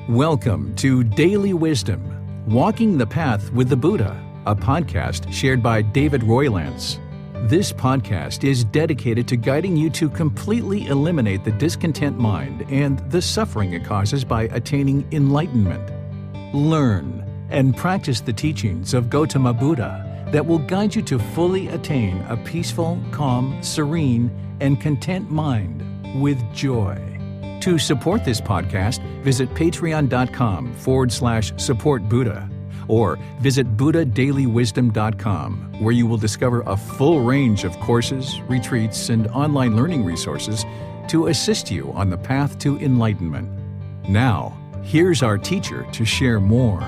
Welcome to Daily Wisdom, Walking the Path with the Buddha, a podcast shared by David Roylance. This podcast is dedicated to guiding you to completely eliminate the discontent mind and the suffering it causes by attaining enlightenment. Learn and practice the teachings of Gautama Buddha that will guide you to fully attain a peaceful, calm, serene, and content mind with joy. To support this podcast, visit patreon.com/support Buddha or visit buddhadailywisdom.com, where you will discover a full range of courses, retreats, and online learning resources to assist you on the path to enlightenment. Now, here's our teacher to share more.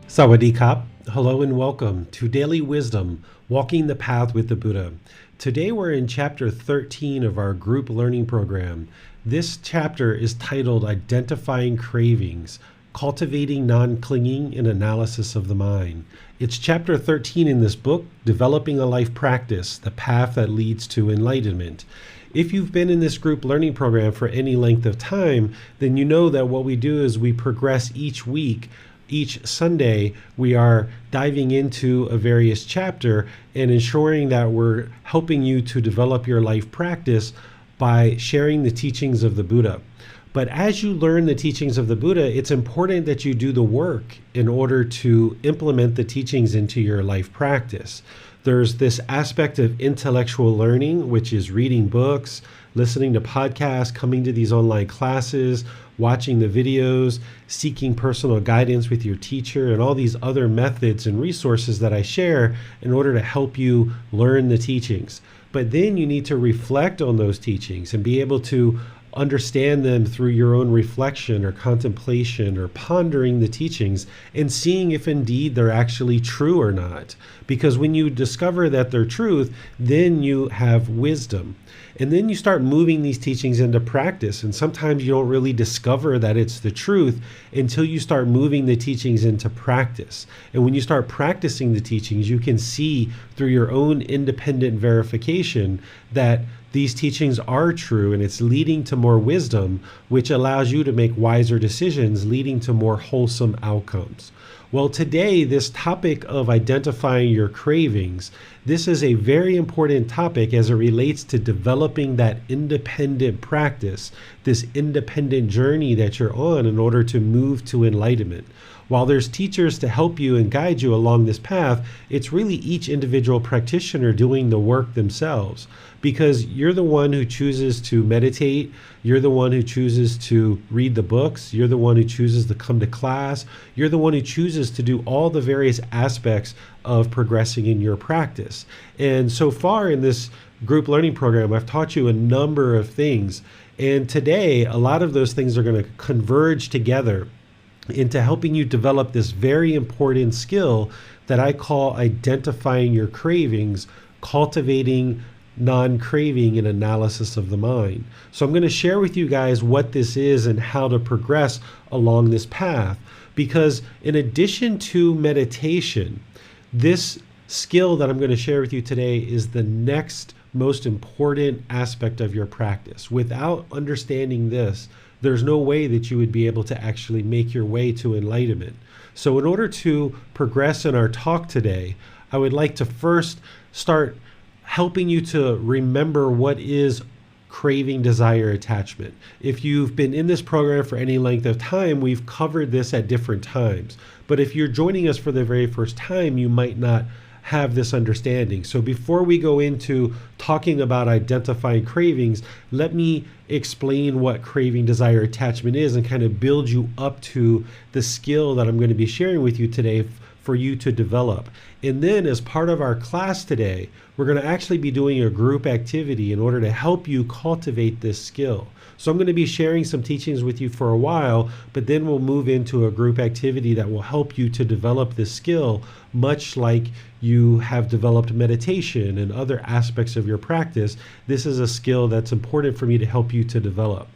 Sawadee Kap. Hello and welcome to Daily Wisdom, Walking the Path with the Buddha. Today we're in chapter 13 of our group learning program. This chapter is titled Identifying Cravings, Cultivating Non-Clinging and Analysis of the Mind. It's chapter 13 in this book, Developing a Life Practice, the Path that Leads to Enlightenment. If you've been in this group learning program for any length of time, then you know that what we do is we progress each week. Each Sunday, we are diving into a various chapter and ensuring that we're helping you to develop your life practice by sharing the teachings of the Buddha. But as you learn the teachings of the Buddha, it's important that you do the work in order to implement the teachings into your life practice. There's this aspect of intellectual learning, which is reading books, listening to podcasts, coming to these online classes, watching the videos, seeking personal guidance with your teacher, and all these other methods and resources that I share in order to help you learn the teachings. But then you need to reflect on those teachings and be able to understand them through your own reflection or contemplation or pondering the teachings and seeing if indeed they're actually true or not. Because when you discover that they're truth, then you have wisdom. And then you start moving these teachings into practice. And sometimes you don't really discover that it's the truth until you start moving the teachings into practice. And when you start practicing the teachings, you can see through your own independent verification that these teachings are true, and it's leading to more wisdom, which allows you to make wiser decisions, leading to more wholesome outcomes. Well, today, this topic of identifying your cravings, this is a very important topic as it relates to developing that independent practice, this independent journey that you're on in order to move to enlightenment. While there's teachers to help you and guide you along this path, it's really each individual practitioner doing the work themselves, because you're the one who chooses to meditate, you're the one who chooses to read the books, you're the one who chooses to come to class, you're the one who chooses to do all the various aspects of progressing in your practice. And so far in this group learning program, I've taught you a number of things. And today, a lot of those things are going to converge together into helping you develop this very important skill that I call identifying your cravings, cultivating non-craving and analysis of the mind. So I'm going to share with you guys what this is and how to progress along this path, because in addition to meditation, this skill that I'm going to share with you today is the next most important aspect of your practice. Without understanding this, there's no way that you would be able to actually make your way to enlightenment. So in order to progress in our talk today, I would like to first start helping you to remember what is craving, desire, attachment. If you've been in this program for any length of time, we've covered this at different times. But if you're joining us for the very first time, you might not have this understanding. So before we go into talking about identifying cravings, let me explain what craving, desire, attachment is and kind of build you up to the skill that I'm going to be sharing with you today for you to develop. And then as part of our class today, we're going to actually be doing a group activity in order to help you cultivate this skill. So I'm going to be sharing some teachings with you for a while, but then we'll move into a group activity that will help you to develop this skill, much like you have developed meditation and other aspects of your practice. This is a skill that's important for me to help you to develop.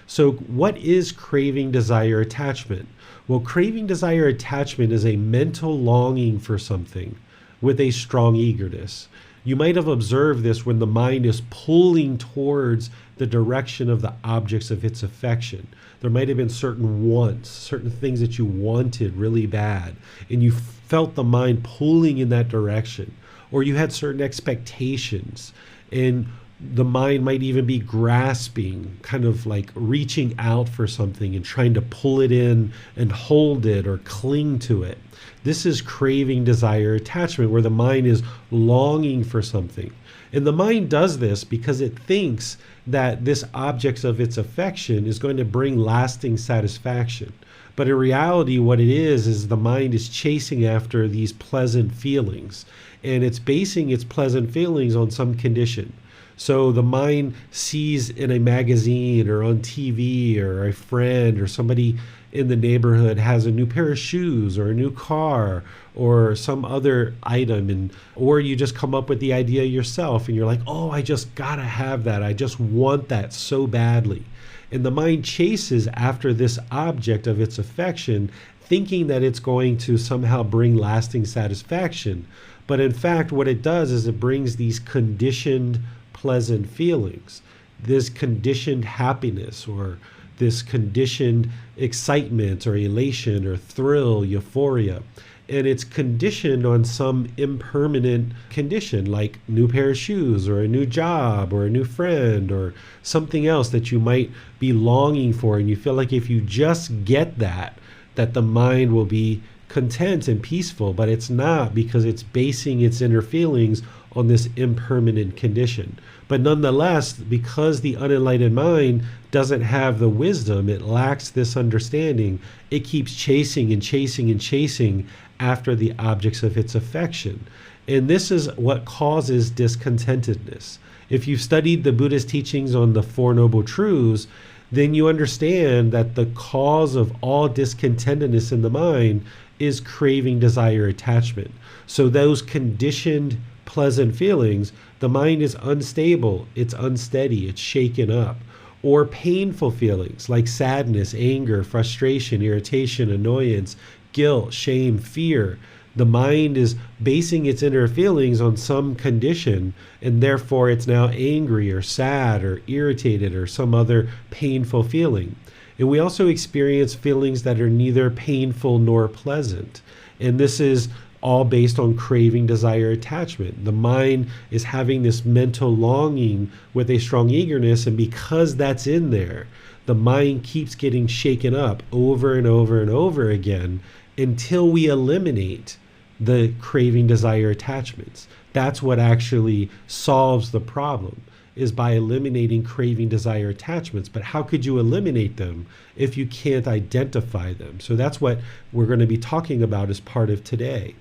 So what is craving, desire, attachment? Well, craving, desire, attachment is a mental longing for something with a strong eagerness. You might have observed this when the mind is pulling towards the direction of the objects of its affection. There might have been certain wants, certain things that you wanted really bad, and you felt the mind pulling in that direction. Or you had certain expectations, and the mind might even be grasping, kind of like reaching out for something and trying to pull it in and hold it or cling to it. This is craving, desire, attachment, where the mind is longing for something. And the mind does this because it thinks that this object of its affection is going to bring lasting satisfaction. But in reality, what it is the mind is chasing after these pleasant feelings. And it's basing its pleasant feelings on some condition. So the mind sees in a magazine or on TV or a friend or somebody in the neighborhood has a new pair of shoes or a new car or some other item, or you just come up with the idea yourself and you're like, oh, I just gotta have that. I just want that so badly. And the mind chases after this object of its affection, thinking that it's going to somehow bring lasting satisfaction. But in fact, what it does is it brings these conditioned pleasant feelings, this conditioned happiness, or this conditioned excitement or elation or thrill, euphoria. And it's conditioned on some impermanent condition, like new pair of shoes or a new job or a new friend or something else that you might be longing for. And you feel like if you just get that the mind will be content and peaceful, but it's not, because it's basing its inner feelings on this impermanent condition. But nonetheless, because the unenlightened mind doesn't have the wisdom, it lacks this understanding, it keeps chasing and chasing and chasing after the objects of its affection. And this is what causes discontentedness. If you've studied the Buddhist teachings on the Four Noble Truths, then you understand that the cause of all discontentedness in the mind is craving, desire, attachment. So those conditioned pleasant feelings, the mind is unstable, it's unsteady, it's shaken up. Or painful feelings like sadness, anger, frustration, irritation, annoyance, guilt, shame, fear. The mind is basing its inner feelings on some condition, and therefore it's now angry or sad or irritated or some other painful feeling. And we also experience feelings that are neither painful nor pleasant. And this is all based on craving, desire, attachment. The mind is having this mental longing with a strong eagerness, and because that's in there, the mind keeps getting shaken up over and over and over again until we eliminate the craving, desire, attachments. That's what actually solves the problem, is by eliminating craving, desire, attachments. But how could you eliminate them if you can't identify them? So that's what we're going to be talking about as part of today.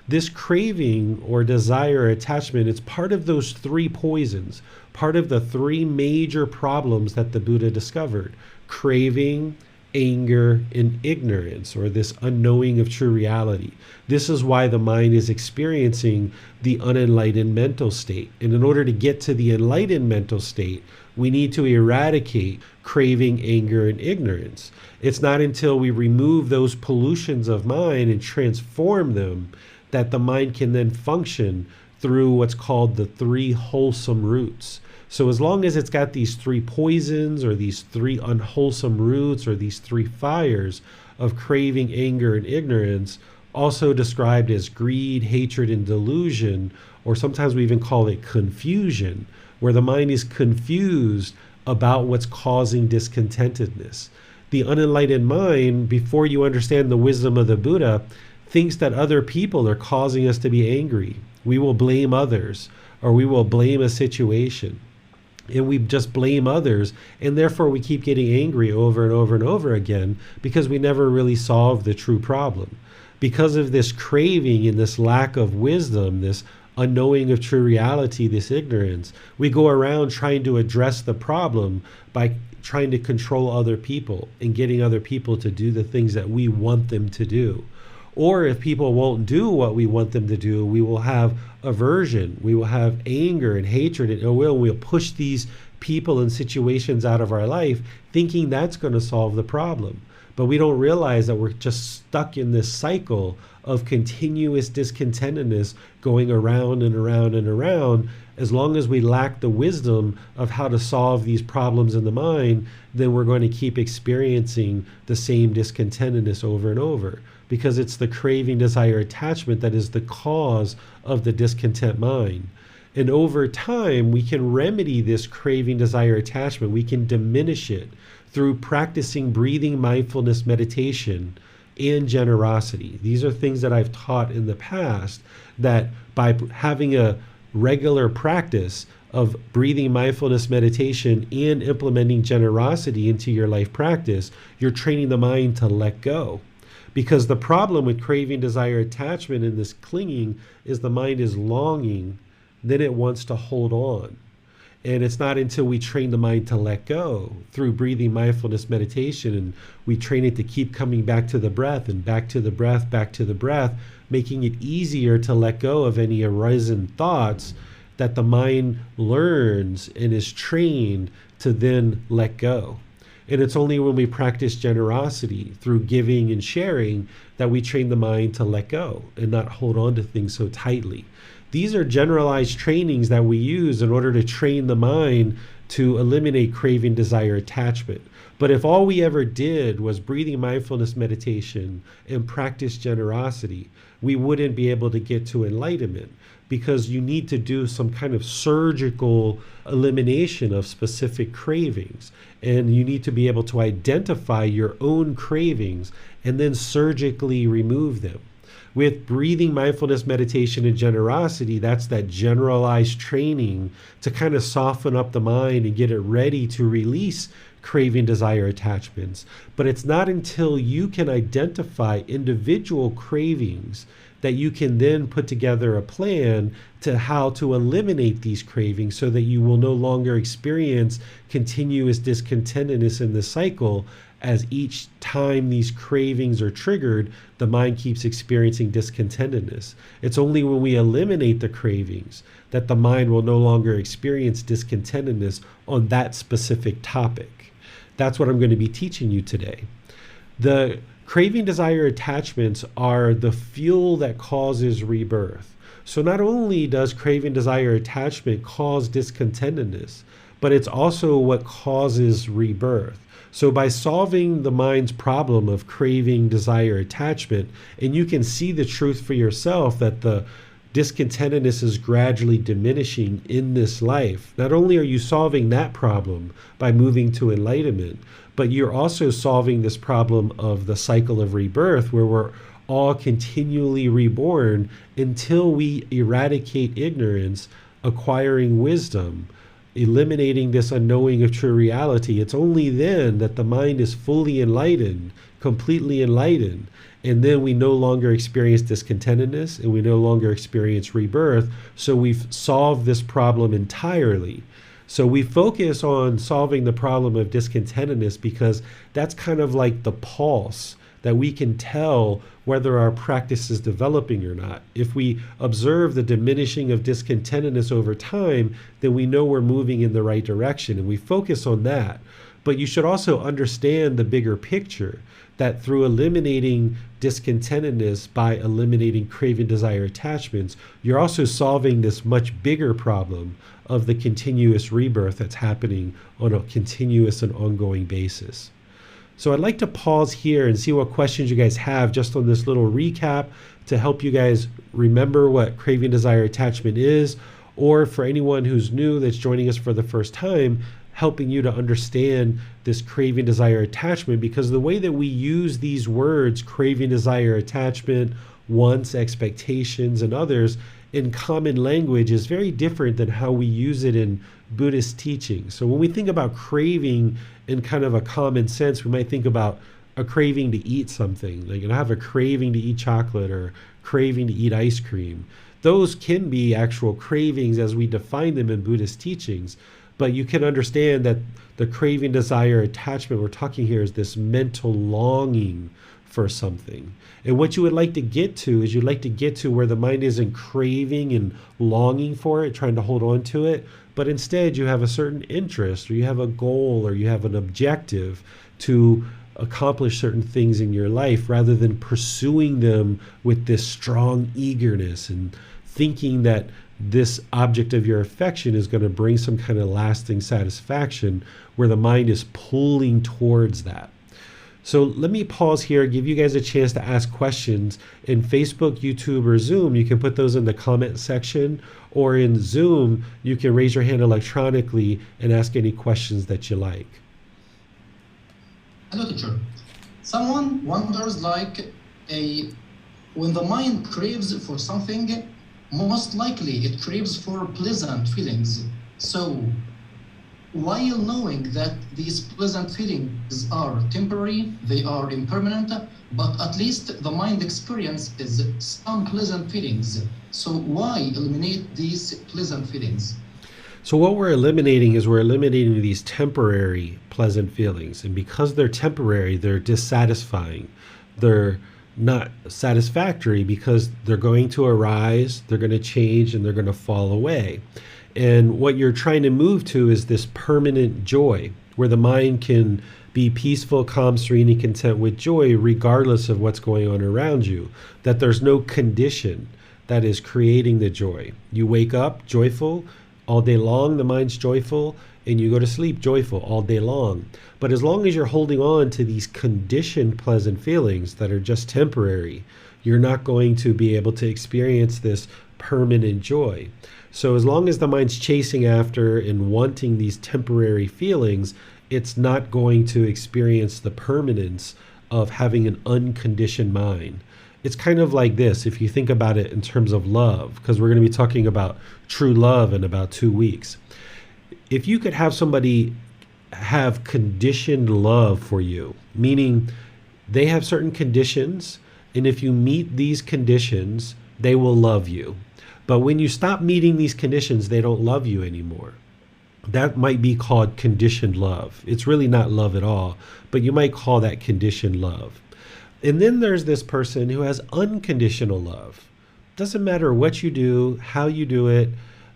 This craving or desire or attachment, it's part of those three poisons, part of the three major problems that the Buddha discovered: craving, anger, and ignorance, or this unknowing of true reality. This is why the mind is experiencing the unenlightened mental state. And in order to get to the enlightened mental state, we need to eradicate craving, anger, and ignorance. It's not until we remove those pollutions of mind and transform them that the mind can then function through what's called the three wholesome roots. So as long as it's got these three poisons or these three unwholesome roots or these three fires of craving, anger, and ignorance, also described as greed, hatred, and delusion, or sometimes we even call it confusion, where the mind is confused about what's causing discontentedness. The unenlightened mind, before you understand the wisdom of the Buddha, thinks that other people are causing us to be angry. We will blame others, or we will blame a situation. And we just blame others, and therefore we keep getting angry over and over and over again because we never really solve the true problem. Because of this craving and this lack of wisdom, this unknowing of true reality, this ignorance, we go around trying to address the problem by trying to control other people and getting other people to do the things that we want them to do. Or if people won't do what we want them to do, we will have aversion, we will have anger and hatred and ill will. We'll push these people and situations out of our life thinking that's going to solve the problem. But we don't realize that we're just stuck in this cycle of continuous discontentedness going around and around and around. As long as we lack the wisdom of how to solve these problems in the mind, then we're going to keep experiencing the same discontentedness over and over, because it's the craving, desire, attachment that is the cause of the discontent mind. And over time, we can remedy this craving, desire, attachment. We can diminish it through practicing breathing, mindfulness, meditation, and generosity. These are things that I've taught in the past, that by having a regular practice of breathing, mindfulness, meditation, and implementing generosity into your life practice, you're training the mind to let go. Because the problem with craving, desire, attachment, and this clinging is the mind is longing, then it wants to hold on. And it's not until we train the mind to let go through breathing, mindfulness, meditation, and we train it to keep coming back to the breath and back to the breath, back to the breath, making it easier to let go of any arisen thoughts, that the mind learns and is trained to then let go. And it's only when we practice generosity through giving and sharing that we train the mind to let go and not hold on to things so tightly. These are generalized trainings that we use in order to train the mind to eliminate craving, desire, attachment. But if all we ever did was breathing, mindfulness, meditation, and practice generosity, we wouldn't be able to get to enlightenment, because you need to do some kind of surgical elimination of specific cravings. And you need to be able to identify your own cravings and then surgically remove them. With breathing, mindfulness, meditation, and generosity, that's that generalized training to kind of soften up the mind and get it ready to release craving, desire, attachments. But it's not until you can identify individual cravings that you can then put together a plan to how to eliminate these cravings, so that you will no longer experience continuous discontentedness in the cycle. As each time these cravings are triggered, the mind keeps experiencing discontentedness. It's only when we eliminate the cravings that the mind will no longer experience discontentedness on that specific topic. That's what I'm going to be teaching you today. The craving, desire, attachments are the fuel that causes rebirth. So not only does craving, desire, attachment cause discontentedness, but it's also what causes rebirth. So by solving the mind's problem of craving, desire, attachment, and you can see the truth for yourself that the discontentedness is gradually diminishing in this life, not only are you solving that problem by moving to enlightenment, but you're also solving this problem of the cycle of rebirth, where we're all continually reborn until we eradicate ignorance, acquiring wisdom, eliminating this unknowing of true reality. It's only then that the mind is fully enlightened, completely enlightened, and then we no longer experience discontentedness and we no longer experience rebirth. So we've solved this problem entirely. So we focus on solving the problem of discontentedness because that's kind of like the pulse that we can tell whether our practice is developing or not. If we observe the diminishing of discontentedness over time, then we know we're moving in the right direction, and we focus on that. But you should also understand the bigger picture, that through eliminating discontentedness by eliminating craving, desire, attachments, you're also solving this much bigger problem of the continuous rebirth that's happening on a continuous and ongoing basis. So I'd like to pause here and see what questions you guys have just on this little recap to help you guys remember what craving, desire, attachment is, or for anyone who's new that's joining us for the first time, helping you to understand this craving, desire, attachment, because the way that we use these words, craving, desire, attachment, wants, expectations, and others in common language is very different than how we use it in Buddhist teaching. So when we think about craving in kind of a common sense, we might think about a craving to eat something, like I have a craving to eat chocolate or craving to eat ice cream. Those can be actual cravings as we define them in Buddhist teachings, but you can understand that the craving, desire, attachment we're talking here is this mental longing for something. And what you would like to get to is you'd like to get to where the mind isn't craving and longing for it, trying to hold on to it, but instead you have a certain interest, or you have a goal, or you have an objective to accomplish certain things in your life rather than pursuing them with this strong eagerness and thinking that this object of your affection is going to bring some kind of lasting satisfaction where the mind is pulling towards that. So let me pause here, give you guys a chance to ask questions. In Facebook, YouTube, or Zoom, you can put those in the comment section, or in Zoom, you can raise your hand electronically and ask any questions that you like. Hello, teacher. Someone wonders when the mind craves for something, most likely it craves for pleasant feelings. So while knowing that these pleasant feelings are temporary, they are impermanent, but at least the mind experiences some pleasant feelings. So why eliminate these pleasant feelings? So what we're eliminating these temporary pleasant feelings. And because they're temporary, they're dissatisfying. They're not satisfactory because they're going to arise, they're going to change, and they're going to fall away. And what you're trying to move to is this permanent joy, where the mind can be peaceful, calm, serene, and content with joy, regardless of what's going on around you. That there's no condition that is creating the joy. You wake up joyful all day long, the mind's joyful, and you go to sleep joyful all day long. But as long as you're holding on to these conditioned pleasant feelings that are just temporary, you're not going to be able to experience this permanent joy. So as long as the mind's chasing after and wanting these temporary feelings, it's not going to experience the permanence of having an unconditioned mind. It's kind of like this, if you think about it in terms of love, because we're going to be talking about true love in about 2 weeks. If you could have somebody have conditioned love for you, meaning they have certain conditions, and if you meet these conditions, they will love you. But when you stop meeting these conditions, they don't love you anymore. That might be called conditioned love. It's really not love at all, but you might call that conditioned love. And then there's this person who has unconditional love. Doesn't matter what you do, how you do it,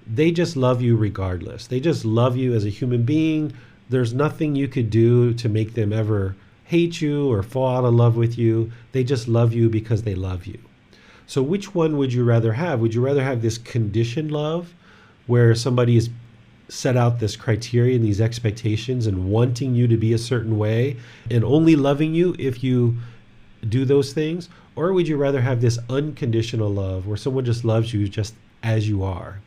they just love you regardless. They just love you as a human being. There's nothing you could do to make them ever hate you or fall out of love with you. They just love you because they love you. So which one would you rather have? Would you rather have this conditioned love where somebody has set out this criteria and these expectations and wanting you to be a certain way and only loving you if you do those things? Or would you rather have this unconditional love where someone just loves you just as you are?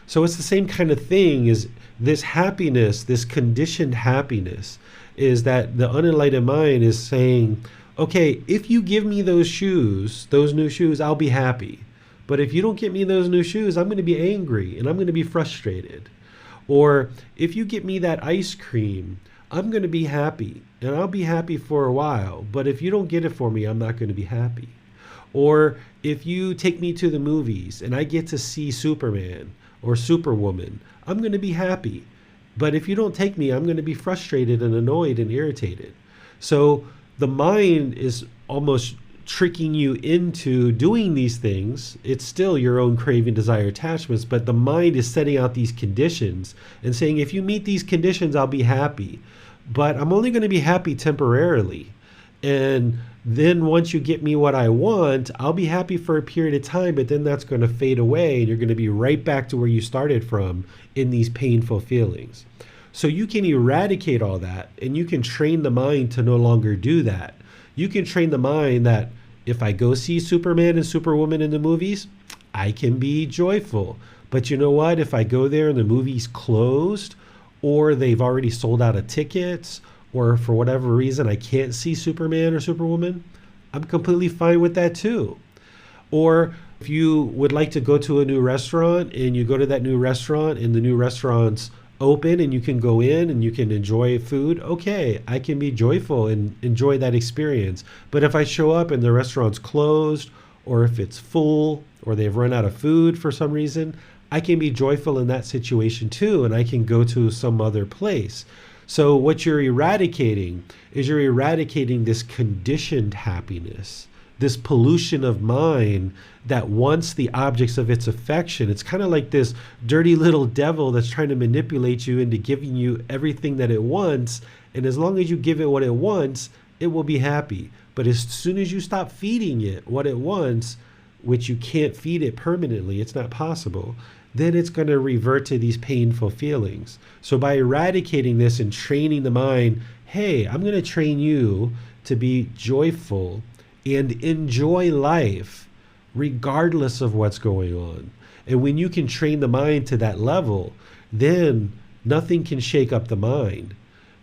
So it's the same kind of thing. Is this happiness, this conditioned happiness, is that the unenlightened mind is saying, okay, if you give me those shoes, those new shoes, I'll be happy. But if you don't get me those new shoes, I'm going to be angry and I'm going to be frustrated. Or if you get me that ice cream, I'm going to be happy and I'll be happy for a while. But if you don't get it for me, I'm not going to be happy. Or if you take me to the movies and I get to see Superman or Superwoman, I'm going to be happy. But if you don't take me, I'm going to be frustrated and annoyed and irritated. So the mind is almost tricking you into doing these things. It's still your own craving, desire, attachments, but the mind is setting out these conditions and saying, if you meet these conditions, I'll be happy. But I'm only going to be happy temporarily. And then once you get me what I want, I'll be happy for a period of time, but then that's going to fade away and you're going to be right back to where you started from in these painful feelings. So you can eradicate all that and you can train the mind to no longer do that. You can train the mind that if I go see Superman and Superwoman in the movies, I can be joyful. But you know what? If I go there and the movie's closed or they've already sold out of tickets or for whatever reason I can't see Superman or Superwoman, I'm completely fine with that too. Or if you would like to go to a new restaurant and you go to that new restaurant and the new restaurant's open and you can go in and you can enjoy food, okay, I can be joyful and enjoy that experience. But if I show up and the restaurant's closed or if it's full or they've run out of food for some reason, I can be joyful in that situation too and I can go to some other place. So what you're eradicating is you're eradicating this conditioned happiness, this pollution of mind that wants the objects of its affection. It's kind of like this dirty little devil that's trying to manipulate you into giving you everything that it wants. And as long as you give it what it wants, it will be happy. But as soon as you stop feeding it what it wants, which you can't feed it permanently, it's not possible, then it's going to revert to these painful feelings. So by eradicating this and training the mind, hey, I'm going to train you to be joyful and enjoy life regardless of what's going on. And when you can train the mind to that level, then nothing can shake up the mind.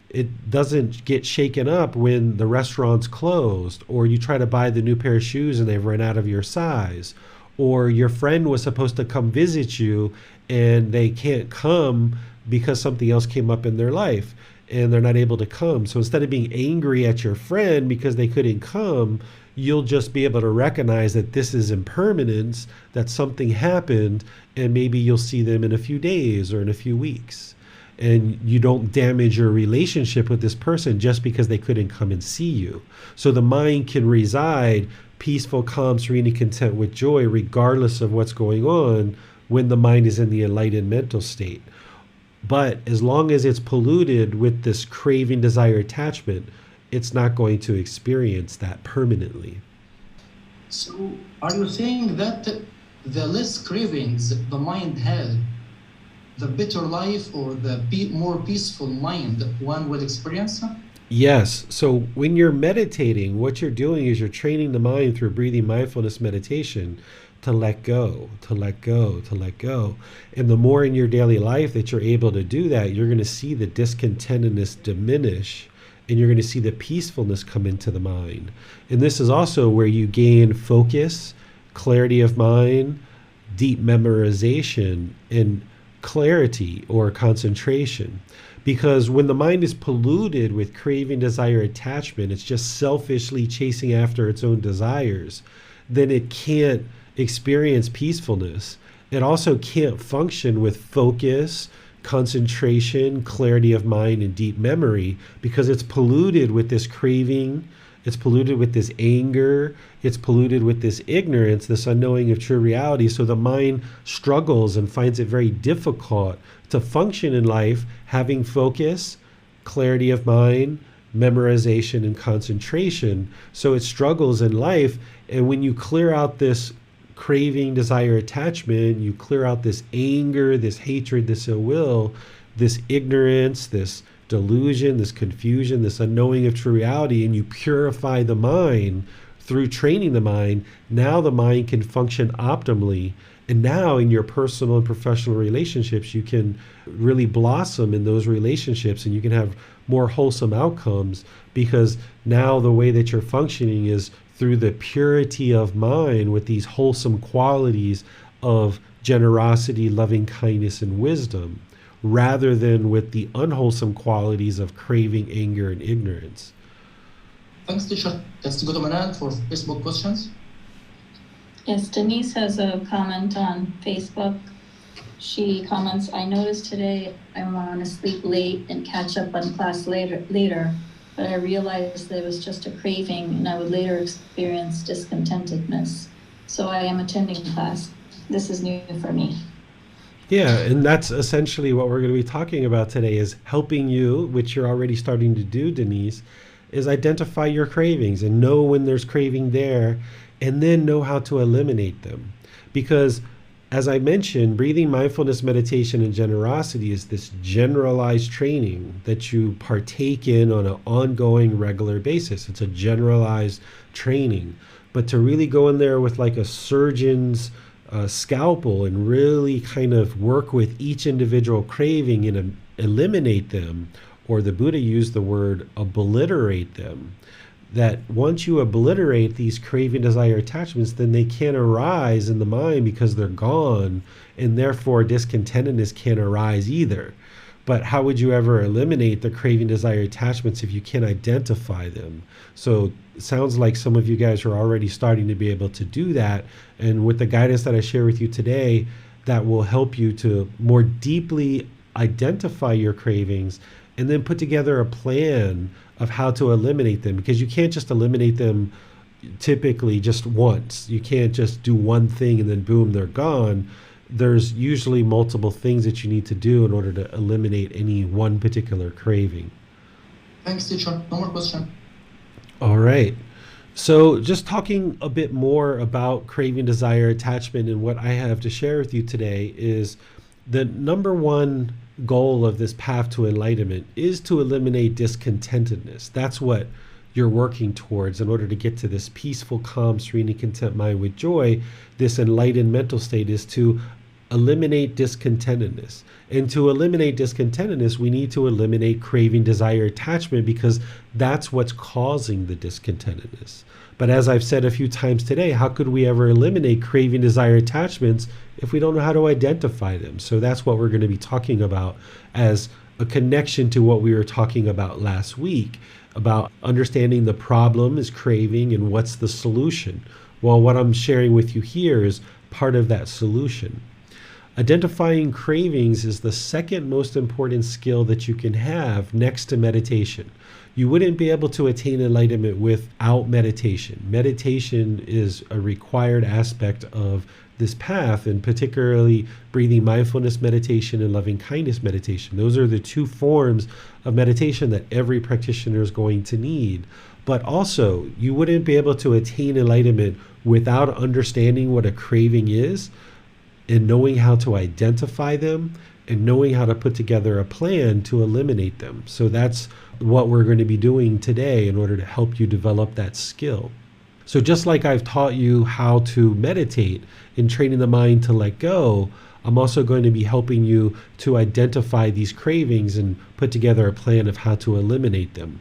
It doesn't get shaken up when the restaurant's closed, or you try to buy the new pair of shoes and they've run out of your size, or your friend was supposed to come visit you and they can't come because something else came up in their life and they're not able to come. So instead of being angry at your friend because they couldn't come, you'll just be able to recognize that this is impermanence, that something happened, and maybe you'll see them in a few days or in a few weeks. And you don't damage your relationship with this person just because they couldn't come and see you. So the mind can reside peaceful, calm, serene, and content with joy, regardless of what's going on when the mind is in the enlightened mental state. But as long as it's polluted with this craving, desire, attachment, it's not going to experience that permanently. So are you saying that the less cravings the mind had, the better life or the more peaceful mind one will experience? Yes. So when you're meditating, what you're doing is you're training the mind through breathing mindfulness meditation to let go, to let go, to let go. And the more in your daily life that you're able to do that, you're going to see the discontentedness diminish, and you're going to see the peacefulness come into the mind. And this is also where you gain focus, clarity of mind, deep memorization, and clarity or concentration. Because when the mind is polluted with craving, desire, attachment, it's just selfishly chasing after its own desires, then it can't experience peacefulness. It also can't function with focus, concentration, clarity of mind, and deep memory, because it's polluted with this craving, it's polluted with this anger, it's polluted with this ignorance, this unknowing of true reality. So the mind struggles and finds it very difficult to function in life having focus, clarity of mind, memorization, and concentration. So it struggles in life. And when you clear out this craving, desire, attachment, you clear out this anger, this hatred, this ill will, this ignorance, this delusion, this confusion, this unknowing of true reality, and you purify the mind through training the mind, now the mind can function optimally. And now in your personal and professional relationships, you can really blossom in those relationships, and you can have more wholesome outcomes, because now the way that you're functioning is through the purity of mind with these wholesome qualities of generosity, loving kindness, and wisdom, rather than with the unwholesome qualities of craving, anger, and ignorance. Thanks, teacher. Let's go to Manal for Facebook questions. Yes, Denise has a comment on Facebook. She comments, I noticed today I want to sleep late and catch up on class later, but I realized that it was just a craving and I would later experience discontentedness. So I am attending class. This is new for me. Yeah, and that's essentially what we're going to be talking about today, is helping you, which you're already starting to do, Denise, is identify your cravings and know when there's craving there, and then know how to eliminate them. Because as I mentioned, breathing mindfulness meditation and generosity is this generalized training that you partake in on an ongoing, regular basis. It's a generalized training. But to really go in there with like a surgeon's scalpel and really kind of work with each individual craving and eliminate them, or the Buddha used the word obliterate them, that once you obliterate these craving, desire, attachments, then they can't arise in the mind because they're gone, and therefore discontentedness can't arise either. But how would you ever eliminate the craving, desire, attachments if you can't identify them? So it sounds like some of you guys are already starting to be able to do that. And with the guidance that I share with you today, that will help you to more deeply identify your cravings and then put together a plan of how to eliminate them. Because you can't just eliminate them typically just once. You can't just do one thing and then boom, they're gone. There's usually multiple things that you need to do in order to eliminate any one particular craving. Thanks, teacher. No more question. All right. So, just talking a bit more about craving, desire, attachment, and what I have to share with you today is the number one goal of this path to enlightenment is to eliminate discontentedness. That's what you're working towards in order to get to this peaceful, calm, serene, and content mind with joy. This enlightened mental state is to eliminate discontentedness. And to eliminate discontentedness, we need to eliminate craving, desire, attachment, because that's what's causing the discontentedness. But as I've said a few times today, how could we ever eliminate craving, desire, attachments if we don't know how to identify them? So that's what we're going to be talking about as a connection to what we were talking about last week, about understanding the problem is craving and what's the solution. Well, what I'm sharing with you here is part of that solution. Identifying cravings is the second most important skill that you can have next to meditation. You wouldn't be able to attain enlightenment without meditation. Meditation is a required aspect of this path, and particularly breathing mindfulness meditation and loving kindness meditation. Those are the two forms of meditation that every practitioner is going to need. But also, you wouldn't be able to attain enlightenment without understanding what a craving is, and knowing how to identify them, and knowing how to put together a plan to eliminate them. So that's what we're going to be doing today in order to help you develop that skill. So just like I've taught you how to meditate in training the mind to let go, I'm also going to be helping you to identify these cravings and put together a plan of how to eliminate them.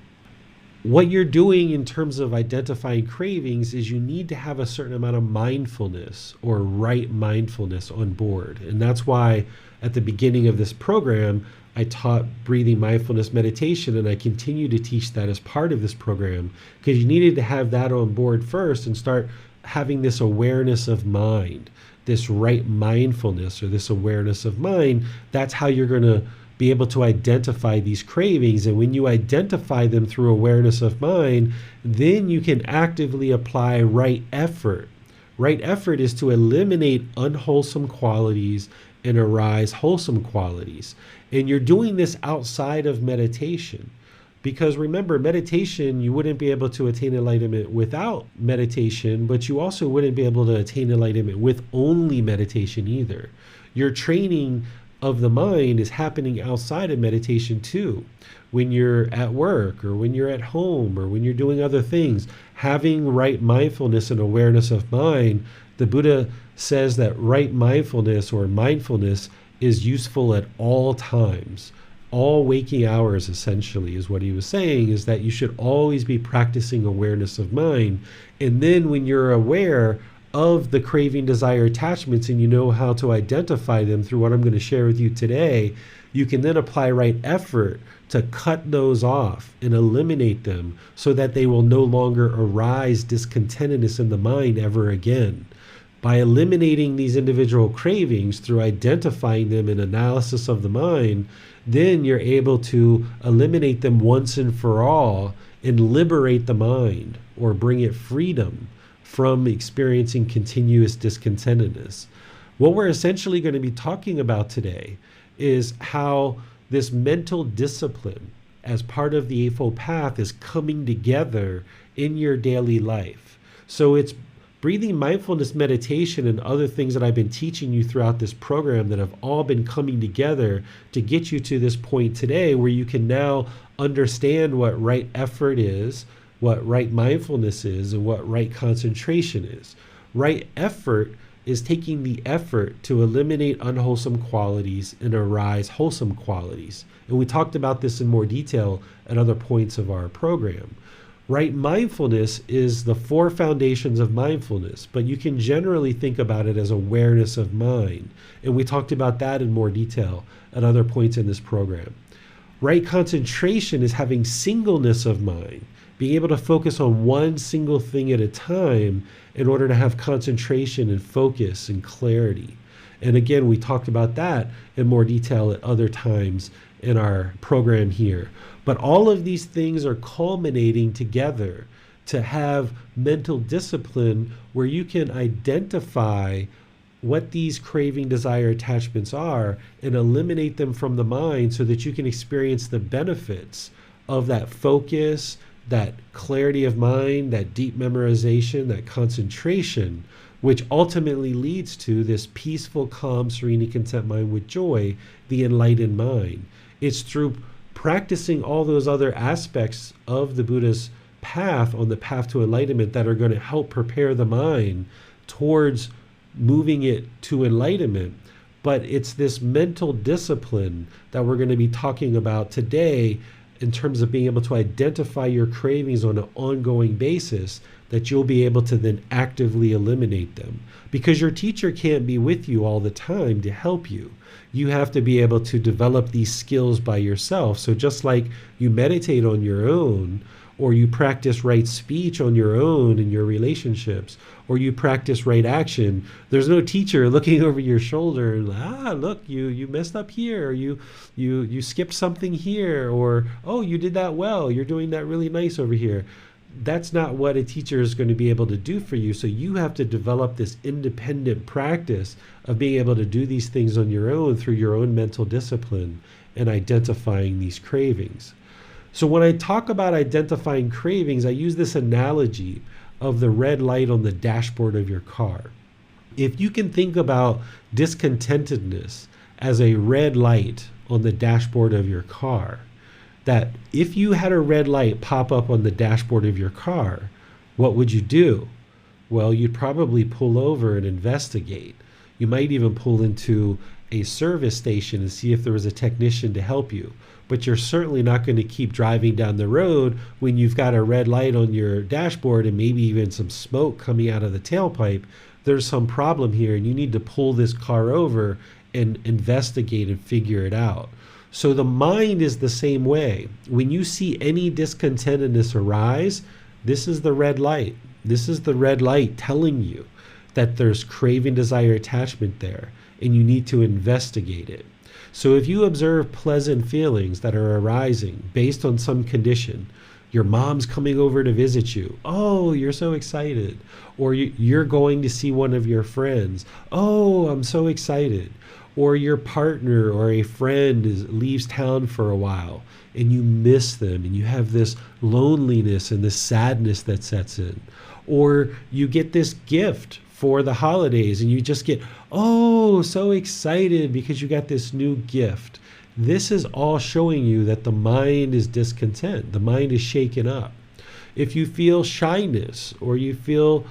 What you're doing in terms of identifying cravings is you need to have a certain amount of mindfulness or right mindfulness on board. And that's why at the beginning of this program, I taught breathing mindfulness meditation, and I continue to teach that as part of this program, because you needed to have that on board first and start having this awareness of mind, this right mindfulness or this awareness of mind. That's how you're going to be able to identify these cravings. And when you identify them through awareness of mind, then you can actively apply right effort. Right effort is to eliminate unwholesome qualities and arise wholesome qualities. And you're doing this outside of meditation. Because remember, meditation, you wouldn't be able to attain enlightenment without meditation, but you also wouldn't be able to attain enlightenment with only meditation either. Your training of the mind is happening outside of meditation too. When you're at work or when you're at home or when you're doing other things, having right mindfulness and awareness of mind, the Buddha says that right mindfulness or mindfulness is useful at all times. All waking hours, essentially, is what he was saying, is that you should always be practicing awareness of mind. And then when you're aware of the craving, desire, attachments, and you know how to identify them through what I'm going to share with you today, you can then apply right effort to cut those off and eliminate them so that they will no longer arise discontentedness in the mind ever again. By eliminating these individual cravings through identifying them in analysis of the mind, then you're able to eliminate them once and for all and liberate the mind, or bring it freedom from experiencing continuous discontentedness. What we're essentially going to be talking about today is how this mental discipline as part of the Eightfold Path is coming together in your daily life. So it's breathing mindfulness meditation and other things that I've been teaching you throughout this program that have all been coming together to get you to this point today where you can now understand what right effort is, what right mindfulness is, and what right concentration is. Right effort is taking the effort to eliminate unwholesome qualities and arise wholesome qualities. And we talked about this in more detail at other points of our program. Right mindfulness is the four foundations of mindfulness, but you can generally think about it as awareness of mind. And we talked about that in more detail at other points in this program. Right concentration is having singleness of mind, being able to focus on one single thing at a time in order to have concentration and focus and clarity. And again, we talked about that in more detail at other times in our program here. But all of these things are culminating together to have mental discipline where you can identify what these craving, desire, attachments are and eliminate them from the mind so that you can experience the benefits of that focus, that clarity of mind, that deep memorization, that concentration, which ultimately leads to this peaceful, calm, serene, and content mind with joy, the enlightened mind. It's through practicing all those other aspects of the Buddha's path, on the path to enlightenment, that are going to help prepare the mind towards moving it to enlightenment. But it's this mental discipline that we're going to be talking about today in terms of being able to identify your cravings on an ongoing basis, that you'll be able to then actively eliminate them. Because your teacher can't be with you all the time to help you. You have to be able to develop these skills by yourself. So just like you meditate on your own, or you practice right speech on your own in your relationships, or you practice right action, there's no teacher looking over your shoulder and, look, you messed up here, or you skipped something here, or, oh, you did that well, you're doing that really nice over here. That's not what a teacher is going to be able to do for you. So you have to develop this independent practice of being able to do these things on your own through your own mental discipline and identifying these cravings. So when I talk about identifying cravings, I use this analogy of the red light on the dashboard of your car. If you can think about discontentedness as a red light on the dashboard of your car, that if you had a red light pop up on the dashboard of your car, what would you do? Well, you'd probably pull over and investigate. You might even pull into a service station and see if there was a technician to help you. But you're certainly not going to keep driving down the road when you've got a red light on your dashboard and maybe even some smoke coming out of the tailpipe. There's some problem here, and you need to pull this car over and investigate and figure it out. So the mind is the same way. When you see any discontentedness arise, this is the red light. This is the red light telling you that there's craving, desire, attachment there, and you need to investigate it. So if you observe pleasant feelings that are arising based on some condition, your mom's coming over to visit you. Oh, you're so excited. Or you're going to see one of your friends. Oh, I'm so excited. Or your partner or a friend leaves town for a while and you miss them and you have this loneliness and this sadness that sets in. Or you get this gift for the holidays and you just get, oh, so excited because you got this new gift. This is all showing you that the mind is discontent. The mind is shaken up. If you feel shyness or you feel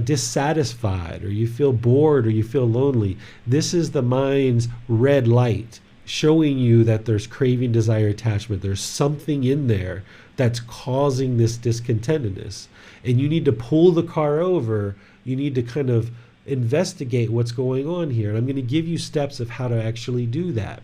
dissatisfied or you feel bored or you feel lonely, this is the mind's red light showing you that there's craving, desire, attachment. There's something in there that's causing this discontentedness. And you need to pull the car over. You need to kind of investigate what's going on here. And I'm going to give you steps of how to actually do that.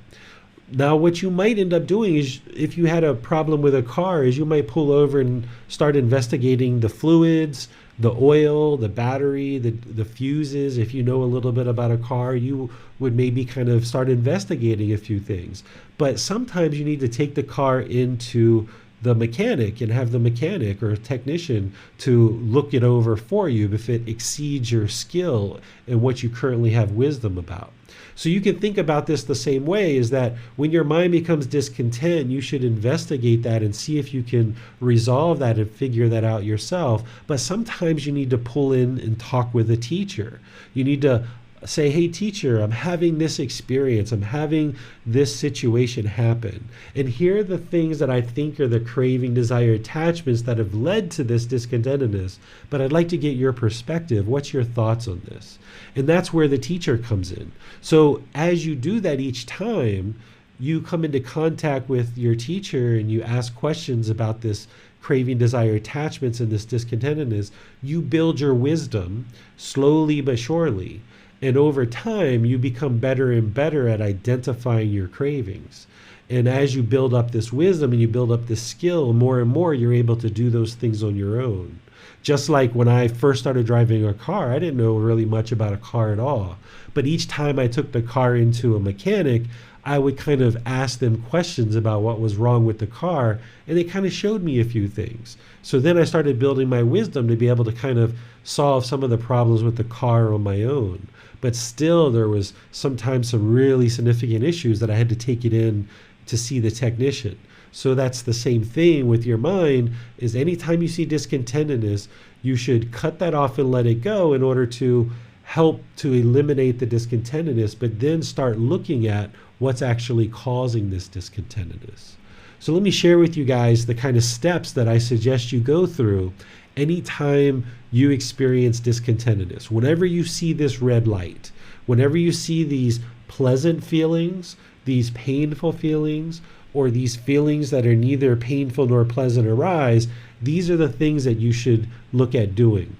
Now, what you might end up doing is, if you had a problem with a car, is you might pull over and start investigating the fluids, the oil, the battery, the fuses. If you know a little bit about a car, you would maybe kind of start investigating a few things. But sometimes you need to take the car into the mechanic and have the mechanic or technician to look it over for you if it exceeds your skill and what you currently have wisdom about. So you can think about this the same way, is that when your mind becomes discontent, you should investigate that and see if you can resolve that and figure that out yourself. But sometimes you need to pull in and talk with a teacher. You need to say, hey, teacher, I'm having this experience. I'm having this situation happen. And here are the things that I think are the craving, desire, attachments that have led to this discontentedness. But I'd like to get your perspective. What's your thoughts on this? And that's where the teacher comes in. So as you do that each time, you come into contact with your teacher and you ask questions about this craving, desire, attachments, and this discontentedness, you build your wisdom slowly but surely. And over time, you become better and better at identifying your cravings. And as you build up this wisdom and you build up this skill, more and more, you're able to do those things on your own. Just like when I first started driving a car, I didn't know really much about a car at all. But each time I took the car into a mechanic, I would kind of ask them questions about what was wrong with the car, and they kind of showed me a few things. So then I started building my wisdom to be able to kind of solve some of the problems with the car on my own. But still, there was sometimes some really significant issues that I had to take it in to see the technician. So that's the same thing with your mind, is anytime you see discontentedness, you should cut that off and let it go in order to help to eliminate the discontentedness, but then start looking at what's actually causing this discontentedness. So let me share with you guys the kind of steps that I suggest you go through anytime you experience discontentedness. Whenever you see this red light, whenever you see these pleasant feelings, these painful feelings, or these feelings that are neither painful nor pleasant arise, these are the things that you should look at doing.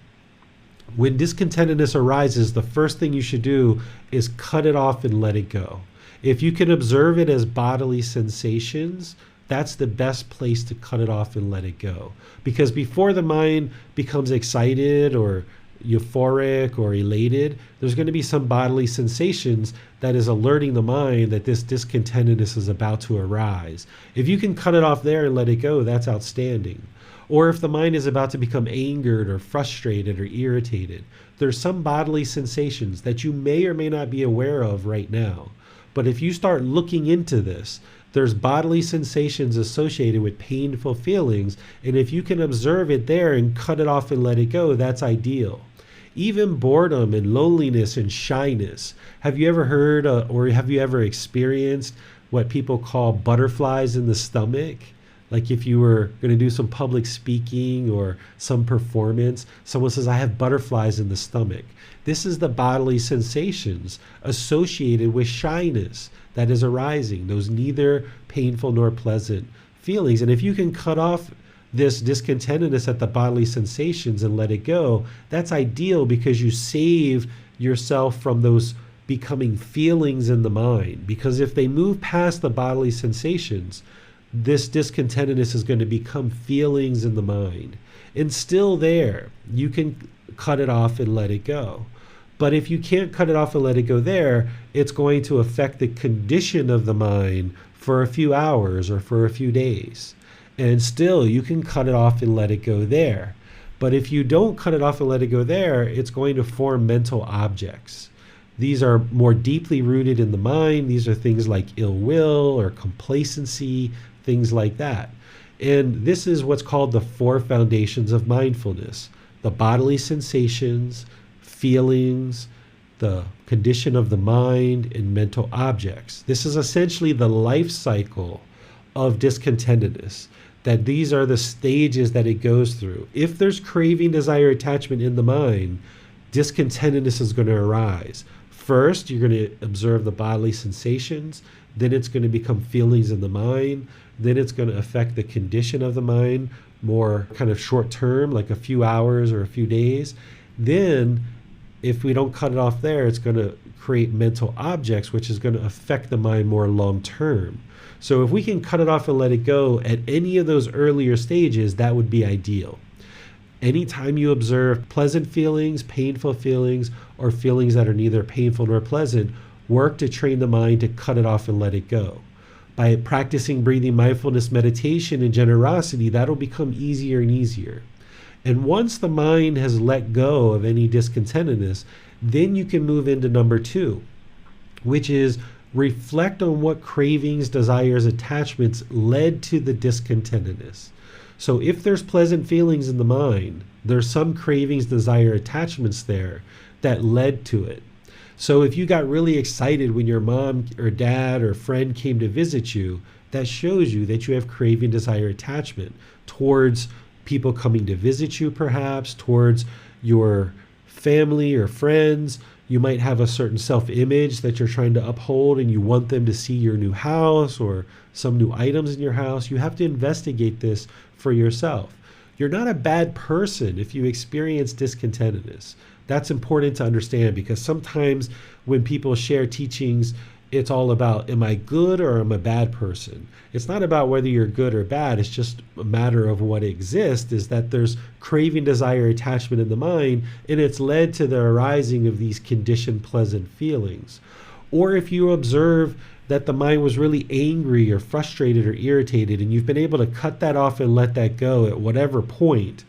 When discontentedness arises, the first thing you should do is cut it off and let it go. If you can observe it as bodily sensations, that's the best place to cut it off and let it go. Because before the mind becomes excited or euphoric or elated, there's going to be some bodily sensations that is alerting the mind that this discontentedness is about to arise. If you can cut it off there and let it go, that's outstanding. Or if the mind is about to become angered or frustrated or irritated, there's some bodily sensations that you may or may not be aware of right now. But if you start looking into this, there's bodily sensations associated with painful feelings, and if you can observe it there and cut it off and let it go, that's ideal. Even boredom and loneliness and shyness. Have you ever heard or have you ever experienced what people call butterflies in the stomach? Like if you were going to do some public speaking or some performance, someone says, I have butterflies in the stomach. This is the bodily sensations associated with shyness that is arising, those neither painful nor pleasant feelings. And if you can cut off this discontentedness at the bodily sensations and let it go, that's ideal because you save yourself from those becoming feelings in the mind. Because if they move past the bodily sensations, this discontentedness is going to become feelings in the mind. And still there, you can cut it off and let it go. But if you can't cut it off and let it go there, it's going to affect the condition of the mind for a few hours or for a few days. And still, you can cut it off and let it go there. But if you don't cut it off and let it go there, it's going to form mental objects. These are more deeply rooted in the mind. These are things like ill will or complacency, things like that. And this is what's called the 4 foundations of mindfulness: the bodily sensations, feelings, the condition of the mind, and mental objects. This is essentially the life cycle of discontentedness, that these are the stages that it goes through. If there's craving, desire, attachment in the mind, discontentedness is going to arise. First, you're going to observe the bodily sensations, then it's going to become feelings in the mind, then it's going to affect the condition of the mind, more kind of short term, like a few hours or a few days. Then, if we don't cut it off there, it's going to create mental objects, which is going to affect the mind more long term. So if we can cut it off and let it go at any of those earlier stages, that would be ideal. Anytime you observe pleasant feelings, painful feelings, or feelings that are neither painful nor pleasant, work to train the mind to cut it off and let it go. By practicing breathing mindfulness, meditation, and generosity, that'll become easier and easier. And once the mind has let go of any discontentedness, then you can move into number 2, which is reflect on what cravings, desires, attachments led to the discontentedness. So if there's pleasant feelings in the mind, there's some cravings, desire, attachments there that led to it. So if you got really excited when your mom or dad or friend came to visit you, that shows you that you have craving, desire, attachment towards people coming to visit you, perhaps towards your family or friends. You might have a certain self-image that you're trying to uphold and you want them to see your new house or some new items in your house. You have to investigate this for yourself. You're not a bad person if you experience discontentedness. That's important to understand, because sometimes when people share teachings, it's all about, am I good or am I a bad person? It's not about whether you're good or bad. It's just a matter of what exists, is that there's craving, desire, attachment in the mind, and it's led to the arising of these conditioned pleasant feelings. Or if you observe that the mind was really angry or frustrated or irritated, and you've been able to cut that off and let that go at whatever point,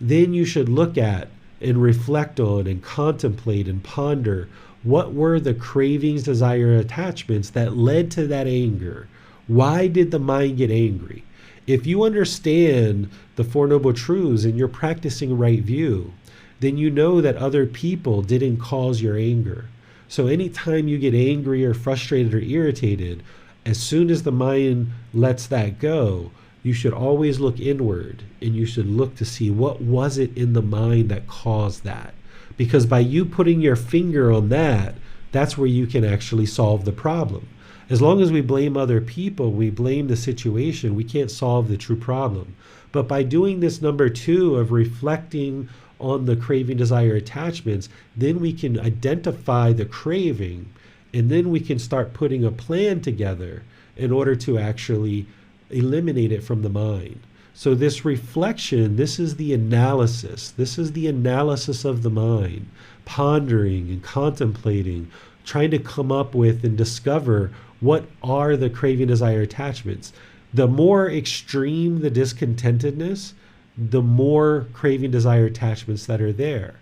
then you should look at and reflect on and contemplate and ponder what were the cravings, desire, attachments that led to that anger. Why did the mind get angry? If you understand the Four Noble Truths and you're practicing right view, then you know that other people didn't cause your anger. So anytime you get angry or frustrated or irritated, as soon as the mind lets that go, you should always look inward, and you should look to see what was it in the mind that caused that. Because by you putting your finger on that, that's where you can actually solve the problem. As long as we blame other people, we blame the situation, we can't solve the true problem. But by doing this number 2 of reflecting on the craving, desire, attachments, then we can identify the craving, and then we can start putting a plan together in order to actually eliminate it from the mind. So this reflection, this is the analysis. This is the analysis of the mind, pondering and contemplating, trying to come up with and discover what are the craving, desire, attachments. The more extreme the discontentedness, the more craving, desire, attachments that are there.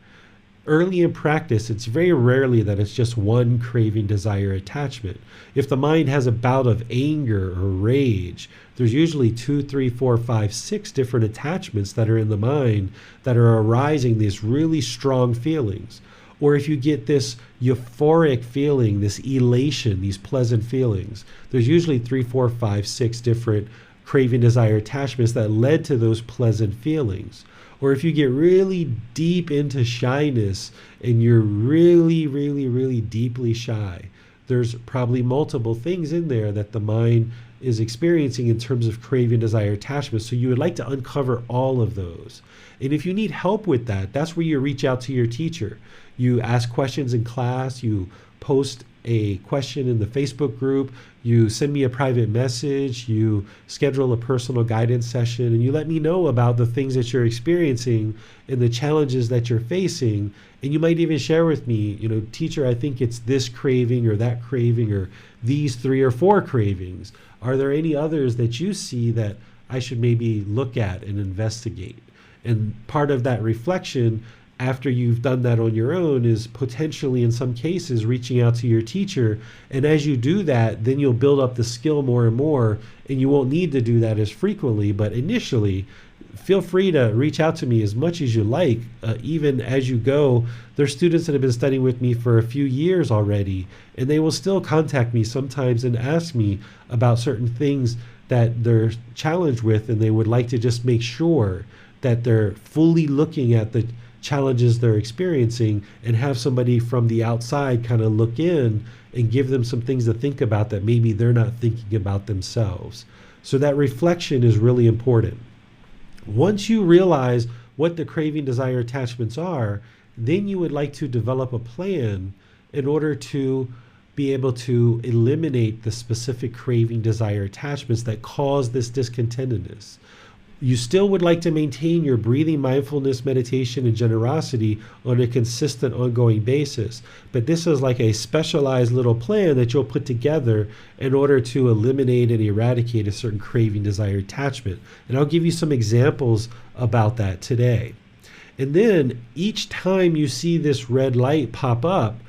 Early in practice, it's very rarely that it's just one craving, desire, attachment. If the mind has a bout of anger or rage, there's usually 2, 3, 4, 5, 6 different attachments that are in the mind that are arising these really strong feelings. Or if you get this euphoric feeling, this elation, these pleasant feelings, there's usually 3, 4, 5, 6 different craving, desire, attachments that led to those pleasant feelings. Or if you get really deep into shyness and you're really, really, really deeply shy, there's probably multiple things in there that the mind is experiencing in terms of craving, desire, attachment. So you would like to uncover all of those. And if you need help with that, that's where you reach out to your teacher. You ask questions in class, you post a question in the Facebook group, you send me a private message, you schedule a personal guidance session, and you let me know about the things that you're experiencing and the challenges that you're facing. And you might even share with me, teacher, I think it's this craving or that craving or these 3 or 4 cravings. Are there any others that you see that I should maybe look at and investigate? And part of that reflection after you've done that on your own is potentially in some cases reaching out to your teacher. And as you do that, then you'll build up the skill more and more, and you won't need to do that as frequently. But initially, feel free to reach out to me as much as you like, even as you go. There's students that have been studying with me for a few years already, and they will still contact me sometimes and ask me about certain things that they're challenged with, and they would like to just make sure that they're fully looking at the challenges they're experiencing and have somebody from the outside kind of look in and give them some things to think about that maybe they're not thinking about themselves. So that reflection is really important. Once you realize what the craving, desire, attachments are, then you would like to develop a plan in order to be able to eliminate the specific craving, desire, attachments that cause this discontentedness. You still would like to maintain your breathing, mindfulness, meditation, and generosity on a consistent, ongoing basis. But this is like a specialized little plan that you'll put together in order to eliminate and eradicate a certain craving, desire, attachment. And I'll give you some examples about that today. And then each time you see this red light pop up,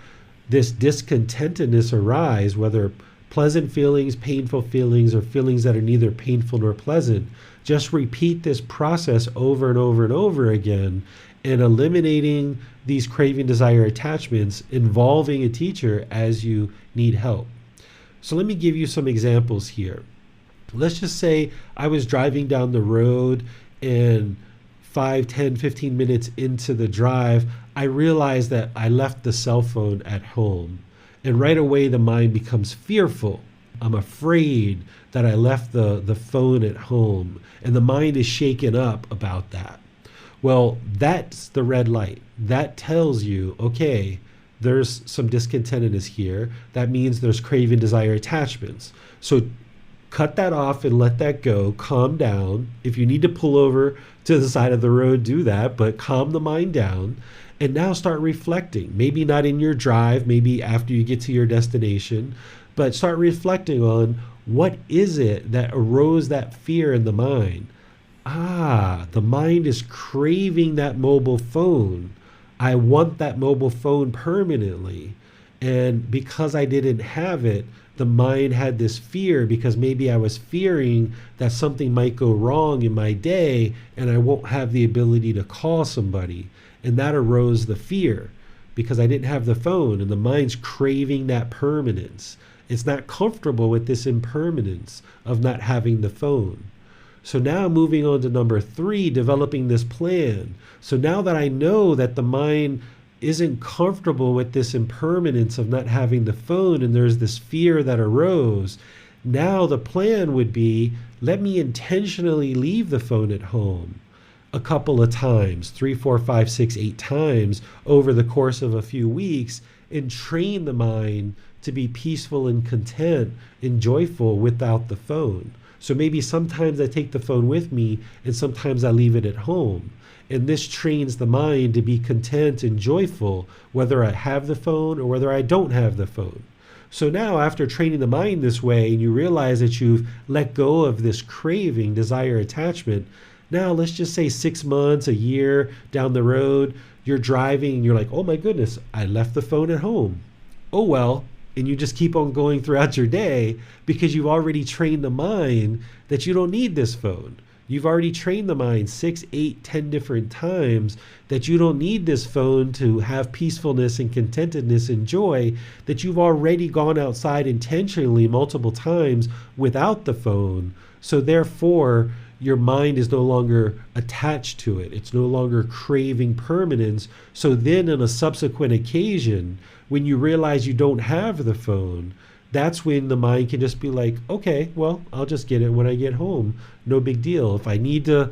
this discontentedness arise, whether pleasant feelings, painful feelings, or feelings that are neither painful nor pleasant, just repeat this process over and over and over again, and eliminating these craving, desire, attachments, involving a teacher as you need help. So let me give you some examples here. Let's just say I was driving down the road, and 5, 10, 15 minutes into the drive, I realized that I left the cell phone at home. And right away, the mind becomes fearful. I'm afraid that I left the phone at home, and the mind is shaken up about that. Well, that's the red light. That tells you, okay, there's some discontentedness here. That means there's craving, desire, attachments. So cut that off and let that go. Calm down. If you need to pull over to the side of the road, do that, but calm the mind down. And now start reflecting. Maybe not in your drive, maybe after you get to your destination, but start reflecting on what is it that arose that fear in the mind. The mind is craving that mobile phone. I want that mobile phone permanently. And because I didn't have it, the mind had this fear because maybe I was fearing that something might go wrong in my day and I won't have the ability to call somebody. And that arose the fear because I didn't have the phone, and the mind's craving that permanence. It's not comfortable with this impermanence of not having the phone. So now moving on to number 3, developing this plan. So now that I know that the mind isn't comfortable with this impermanence of not having the phone, and there's this fear that arose, now the plan would be, let me intentionally leave the phone at home a couple of times, 3, 4, 5, 6, 8 times over the course of a few weeks, and train the mind to be peaceful and content and joyful without the phone. So maybe sometimes I take the phone with me and sometimes I leave it at home. And this trains the mind to be content and joyful whether I have the phone or whether I don't have the phone. So now after training the mind this way and you realize that you've let go of this craving, desire, attachment, now let's just say 6 months, a year down the road, you're driving and you're like, oh my goodness, I left the phone at home. Oh well. And you just keep on going throughout your day because you've already trained the mind that you don't need this phone. You've already trained the mind 6, 8, 10 different times that you don't need this phone to have peacefulness and contentedness and joy, that you've already gone outside intentionally multiple times without the phone. So therefore, your mind is no longer attached to it. It's no longer craving permanence. So then on a subsequent occasion, when you realize you don't have the phone, that's when the mind can just be like, okay, well, I'll just get it when I get home. No big deal. If I need to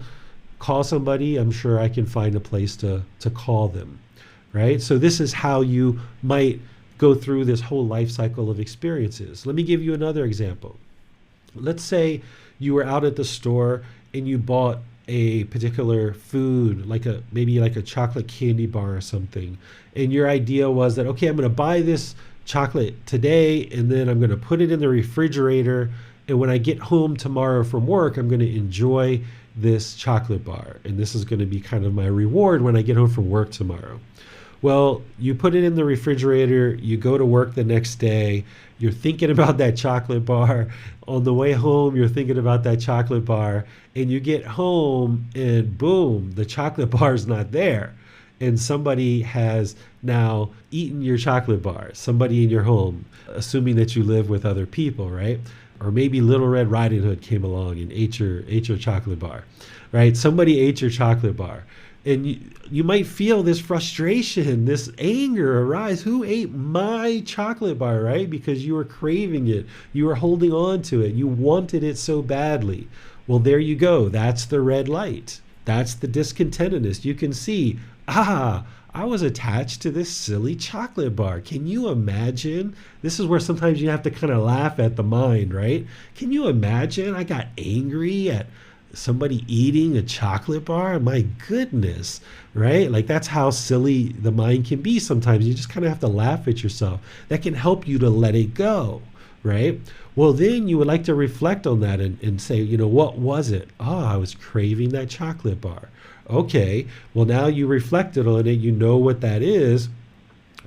call somebody, I'm sure I can find a place to call them, right? So this is how you might go through this whole life cycle of experiences. Let me give you another example. Let's say you were out at the store and you bought a particular food, maybe a chocolate candy bar or something. And your idea was that, okay, I'm going to buy this chocolate today and then I'm going to put it in the refrigerator. And when I get home tomorrow from work, I'm going to enjoy this chocolate bar. And this is going to be kind of my reward when I get home from work tomorrow. Well, you put it in the refrigerator, you go to work the next day, you're thinking about that chocolate bar. On the way home, you're thinking about that chocolate bar, and you get home and boom, the chocolate bar is not there. And somebody has now eaten your chocolate bar, somebody in your home, assuming that you live with other people, right? Or maybe Little Red Riding Hood came along and ate your chocolate bar, right? Somebody ate your chocolate bar. And you might feel this frustration, this anger arise. Who ate my chocolate bar, right? Because you were craving it. You were holding on to it. You wanted it so badly. Well, there you go. That's the red light. That's the discontentedness. You can see, I was attached to this silly chocolate bar. Can you imagine? This is where sometimes you have to kind of laugh at the mind, right? Can you imagine? I got angry at somebody eating a chocolate bar. My goodness, right? Like that's how silly the mind can be sometimes. You just kind of have to laugh at yourself. That can help you to let it go, right? Well, then you would like to reflect on that and say, what was it? Oh, I was craving that chocolate bar. Okay, well, now you reflected on it. You know what that is.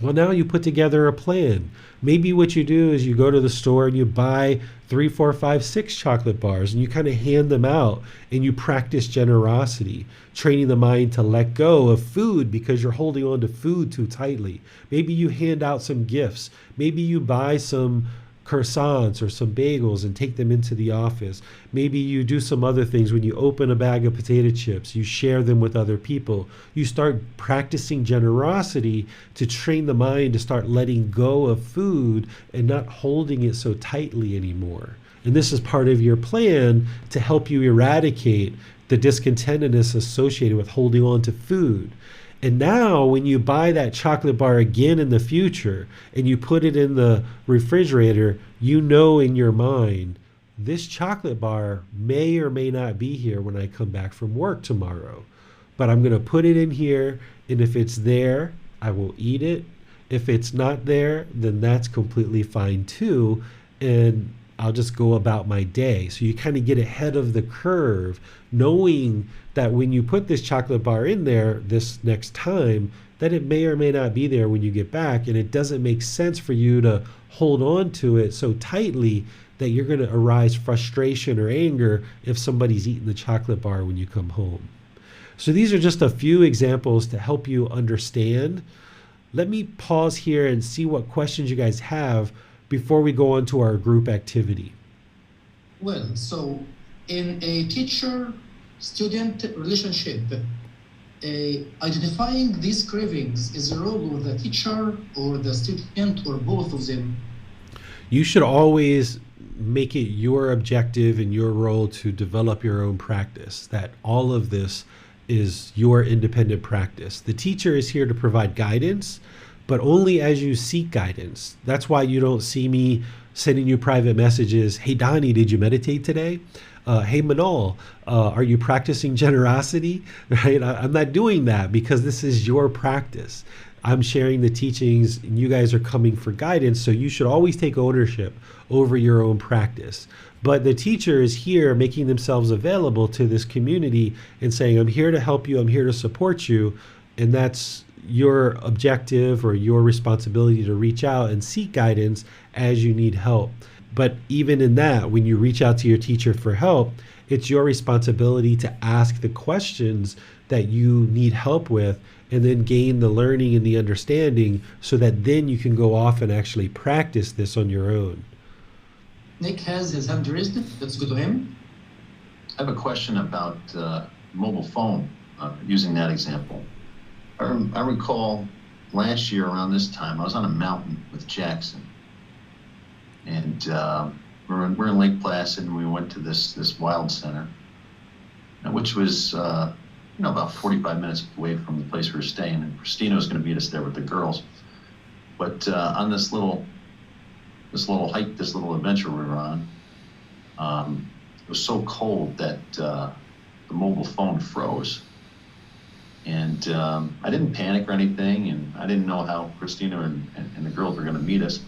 Well, now you put together a plan. Maybe what you do is you go to the store and you buy 3, 4, 5, 6 chocolate bars and you kind of hand them out and you practice generosity, training the mind to let go of food because you're holding on to food too tightly. Maybe you hand out some gifts. Maybe you buy some croissants or some bagels and take them into the office. Maybe you do some other things. When you open a bag of potato chips, you share them with other people. You start practicing generosity to train the mind to start letting go of food and not holding it so tightly anymore. And this is part of your plan to help you eradicate the discontentedness associated with holding on to food. And now when you buy that chocolate bar again in the future and you put it in the refrigerator, you know in your mind, this chocolate bar may or may not be here when I come back from work tomorrow. But I'm going to put it in here, and if it's there, I will eat it. If it's not there, then that's completely fine too. And I'll just go about my day. So you kind of get ahead of the curve, knowing that when you put this chocolate bar in there this next time, that it may or may not be there when you get back, and it doesn't make sense for you to hold on to it so tightly that you're going to arise frustration or anger if somebody's eating the chocolate bar when you come home. So these are just a few examples to help you understand. Let me pause here and see what questions you guys have before we go on to our group activity. Well, so in a teacher-student relationship, identifying these cravings is a role of the teacher or the student or both of them. You should always make it your objective and your role to develop your own practice, that all of this is your independent practice. The teacher is here to provide guidance, but only as you seek guidance. That's why you don't see me sending you private messages. Hey, Donnie, did you meditate today? Hey, Manal, are you practicing generosity? Right? I'm not doing that because this is your practice. I'm sharing the teachings and you guys are coming for guidance. So you should always take ownership over your own practice. But the teacher is here making themselves available to this community and saying, I'm here to help you. I'm here to support you. And that's your objective or your responsibility to reach out and seek guidance as you need help. But even in that, when you reach out to your teacher for help, it's your responsibility to ask the questions that you need help with and then gain the learning and the understanding so that then you can go off and actually practice this on your own. Nick has his hand raised. Let's go to him. I have a question about mobile phone, using that example. I recall last year around this time, I was on a mountain with Jackson. And we're in Lake Placid, and we went to this wild center, which was about 45 minutes away from the place we were staying. And Christina was going to meet us there with the girls. But on this little hike, this little adventure we were on, it was so cold that the mobile phone froze. And I didn't panic or anything, and I didn't know how Christina and the girls were going to meet us.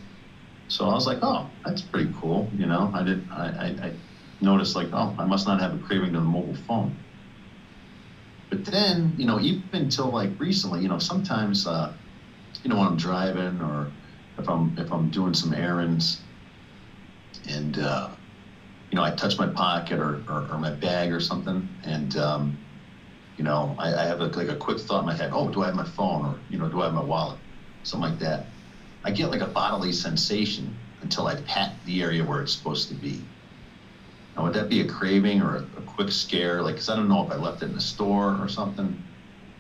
So I was like, oh, that's pretty cool. I noticed like, oh, I must not have a craving to the mobile phone. But then, even until like recently, sometimes, when I'm driving or if I'm doing some errands and, I touch my pocket or my bag or something and, I have a quick thought in my head, oh, do I have my phone or, do I have my wallet? Something like that. I get like a bodily sensation until I pat the area where it's supposed to be. Now, would that be a craving or a quick scare? Like, cause I don't know if I left it in the store or something.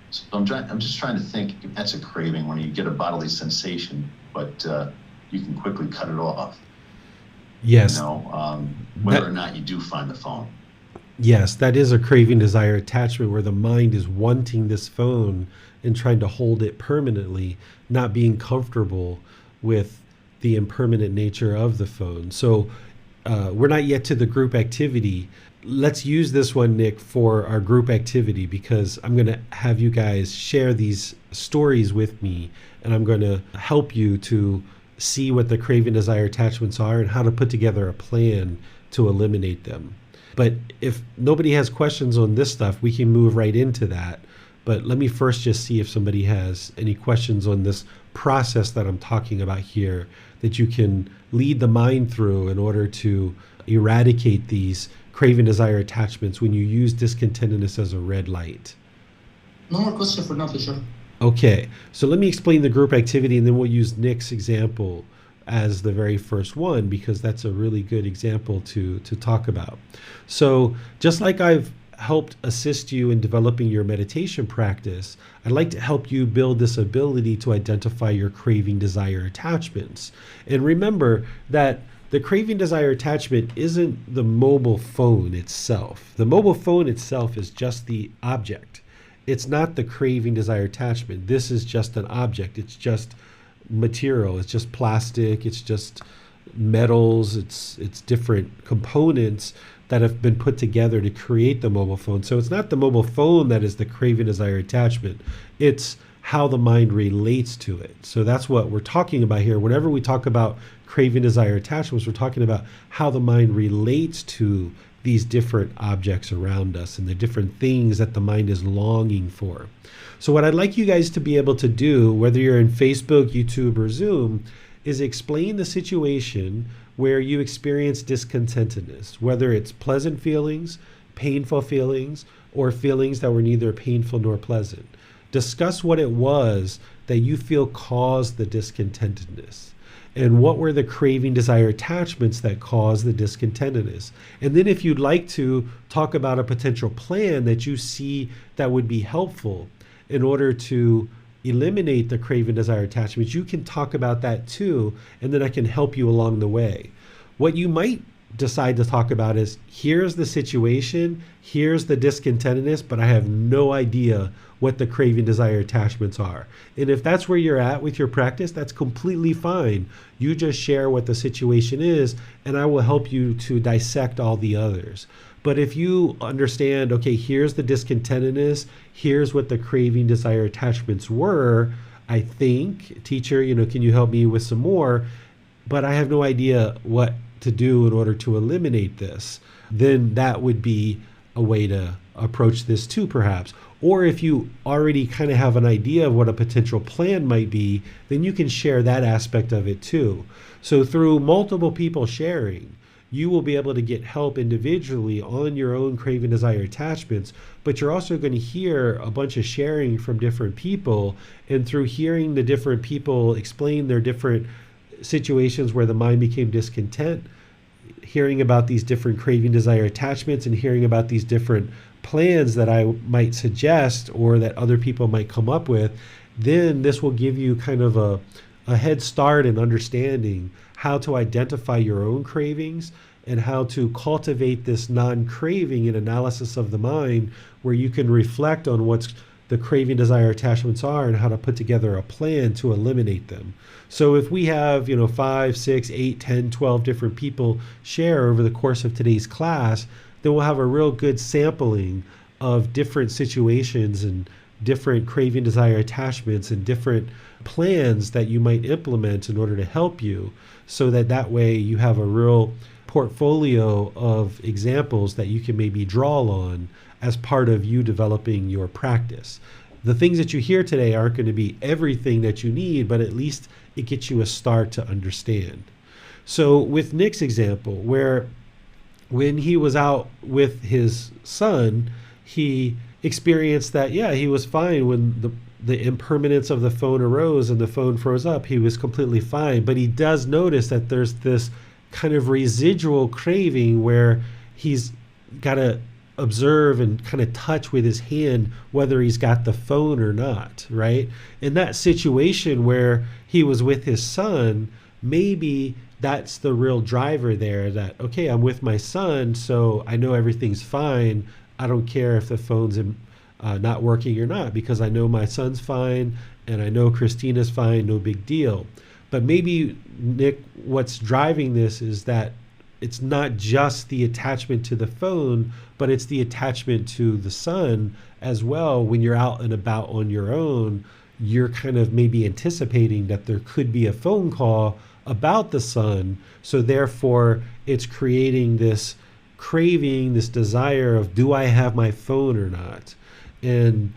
So I'm just trying to think if that's a craving when you get a bodily sensation, but you can quickly cut it off. Yes. Whether or not you do find the phone. Yes, that is a craving desire attachment where the mind is wanting this phone and trying to hold it permanently, not being comfortable with the impermanent nature of the phone. So we're not yet to the group activity. Let's use this one, Nick, for our group activity because I'm going to have you guys share these stories with me and I'm going to help you to see what the craving desire attachments are and how to put together a plan to eliminate them. But if nobody has questions on this stuff, we can move right into that. But let me first just see if somebody has any questions on this process that I'm talking about here that you can lead the mind through in order to eradicate these craving desire attachments when you use discontentedness as a red light. No more question for now, teacher. Okay, so let me explain the group activity and then we'll use Nick's example as the very first one because that's a really good example to talk about. So just like I've helped assist you in developing your meditation practice, I'd like to help you build this ability to identify your craving desire attachments. And remember that the craving desire attachment isn't the mobile phone itself. The mobile phone itself is just the object. It's not the craving desire attachment. This is just an object. It's just material. It's just plastic. It's just metals. It's different components that have been put together to create the mobile phone. So it's not the mobile phone that is the craving desire attachment. It's how the mind relates to it. So that's what we're talking about here. Whenever we talk about craving desire attachments, we're talking about how the mind relates to these different objects around us and the different things that the mind is longing for. So what I'd like you guys to be able to do, whether you're in Facebook, YouTube, or Zoom, is explain the situation where you experience discontentedness, whether it's pleasant feelings, painful feelings, or feelings that were neither painful nor pleasant. Discuss what it was that you feel caused the discontentedness. And what were the craving, desire, attachments that caused the discontentedness? And then if you'd like to, talk about a potential plan that you see that would be helpful in order to eliminate the craving, desire, attachments. You can talk about that too, and then I can help you along the way. What you might decide to talk about is, here's the situation, here's the discontentedness, but I have no idea what the craving, desire, attachments are. And if that's where you're at with your practice, that's completely fine. You just share what the situation is, and I will help you to dissect all the others. But if you understand, okay, here's the discontentedness, here's what the craving, desire, attachments were, I think, teacher, can you help me with some more? But I have no idea what to do in order to eliminate this. Then that would be a way to approach this too, perhaps. Or if you already kind of have an idea of what a potential plan might be, then you can share that aspect of it too. So through multiple people sharing, you will be able to get help individually on your own craving, desire, attachments, but you're also going to hear a bunch of sharing from different people. And through hearing the different people explain their different situations where the mind became discontent, hearing about these different craving, desire, attachments, and hearing about these different plans that I might suggest or that other people might come up with, then this will give you kind of a head start in understanding how to identify your own cravings and how to cultivate this non-craving and analysis of the mind, where you can reflect on what's the craving, desire, attachments are and how to put together a plan to eliminate them. So if we have 5, 6, 8, 10, 12 different people share over the course of today's class, then we'll have a real good sampling of different situations and different craving, desire, attachments and different plans that you might implement in order to help you, so that way you have a real portfolio of examples that you can maybe draw on as part of you developing your practice. The things that you hear today aren't going to be everything that you need, but at least it gets you a start to understand. So with Nick's example, where when he was out with his son, he experienced that, he was fine when the impermanence of the phone arose and the phone froze up. He was completely fine, but he does notice that there's this kind of residual craving where he's got to observe and kind of touch with his hand whether he's got the phone or not, right? In that situation where he was with his son, maybe that's the real driver there, that, okay, I'm with my son, so I know everything's fine. I don't care if the phone's not working or not, because I know my son's fine and I know Christina's fine, no big deal. But maybe, Nick, what's driving this is that it's not just the attachment to the phone, but it's the attachment to the son as well. When you're out and about on your own, you're kind of maybe anticipating that there could be a phone call about the son. So therefore, it's creating this craving, this desire of, do I have my phone or not? And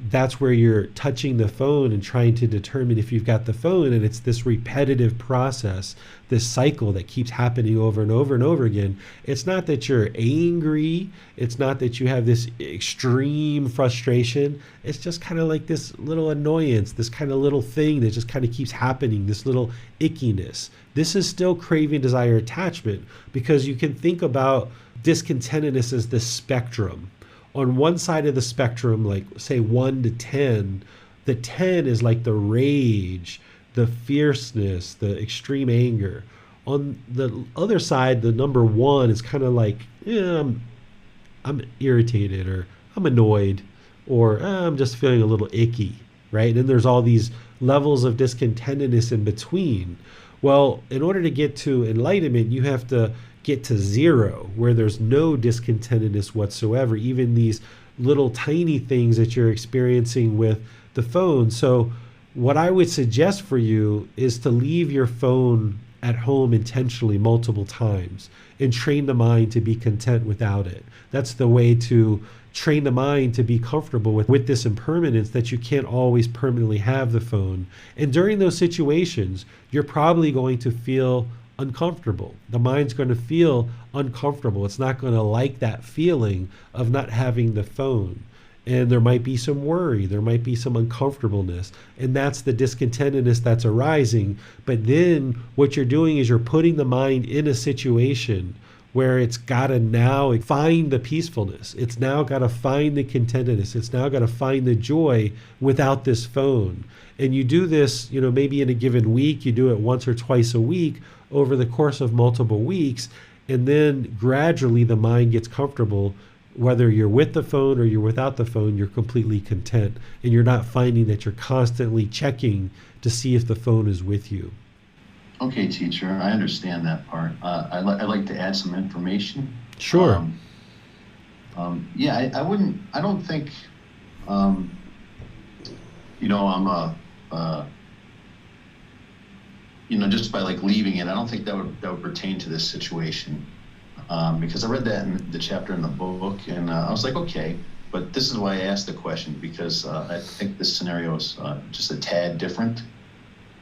that's where you're touching the phone and trying to determine if you've got the phone. And it's this repetitive process, this cycle that keeps happening over and over and over again. It's not that you're angry. It's not that you have this extreme frustration. It's just kind of like this little annoyance, this kind of little thing that just kind of keeps happening, this little ickiness. This is still craving, desire, attachment, because you can think about discontentedness as the spectrum. On one side of the spectrum, like say 1 to 10, the 10 is like the rage, the fierceness, the extreme anger. On the other side, the number 1 is kind of like, I'm irritated, or I'm annoyed, or I'm just feeling a little icky, right? And there's all these levels of discontentedness in between. Well, in order to get to enlightenment, you have to get to 0, where there's no discontentedness whatsoever, even these little tiny things that you're experiencing with the phone. So what I would suggest for you is to leave your phone at home intentionally multiple times and train the mind to be content without it. That's the way to train the mind to be comfortable with this impermanence, that you can't always permanently have the phone. And during those situations, you're probably going to feel uncomfortable. The mind's going to feel uncomfortable. It's not going to like that feeling of not having the phone. And there might be some worry, there might be some uncomfortableness, and that's the discontentedness that's arising. But then what you're doing is you're putting the mind in a situation where it's got to now find the peacefulness. It's now got to find the contentedness. It's now got to find the joy without this phone. And you do this, maybe in a given week, you do it once or twice a week over the course of multiple weeks. And then gradually the mind gets comfortable. Whether you're with the phone or you're without the phone, you're completely content. And you're not finding that you're constantly checking to see if the phone is with you. Okay, teacher, I understand that part. I'd like to add some information. Sure. I don't think, I'm just by leaving it, I don't think that would pertain to this situation. Because I read that in the chapter in the book, and I was like, okay, but this is why I asked the question, because I think this scenario is just a tad different.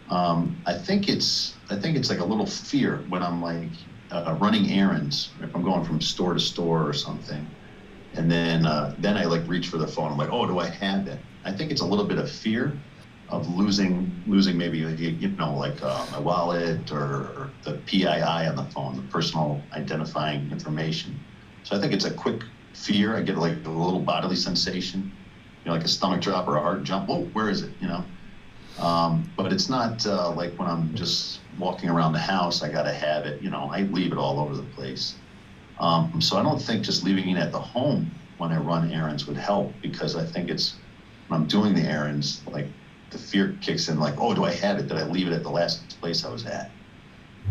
I think it's like a little fear when I'm running errands, if I'm going from store to store or something, and then I reach for the phone. I'm like, oh, do I have it? I think it's a little bit of fear of losing maybe my wallet or the PII on the phone, the personal identifying information. So I think it's a quick fear. I get a little bodily sensation, like a stomach drop or a heart jump. Oh, where is it? But it's not like when I'm just walking around the house, I gotta have it. I leave it all over the place. So I don't think just leaving it at the home when I run errands would help, because I think it's when I'm doing the errands, the fear kicks in, oh, do I have it? Did I leave it at the last place I was at?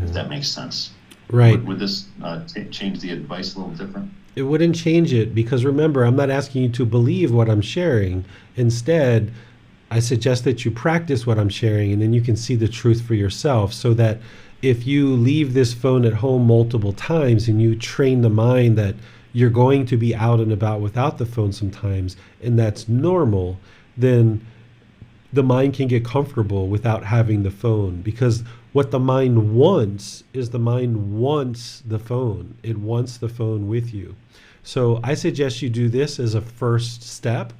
If that makes sense. Right. Would this change the advice a little different? It wouldn't change it, because remember, I'm not asking you to believe what I'm sharing. Instead, I suggest that you practice what I'm sharing, and then you can see the truth for yourself, so that if you leave this phone at home multiple times and you train the mind that you're going to be out and about without the phone sometimes, and that's normal, then the mind can get comfortable without having the phone. Because what the mind wants is the mind wants the phone. It wants the phone with you. So I suggest you do this as a first step,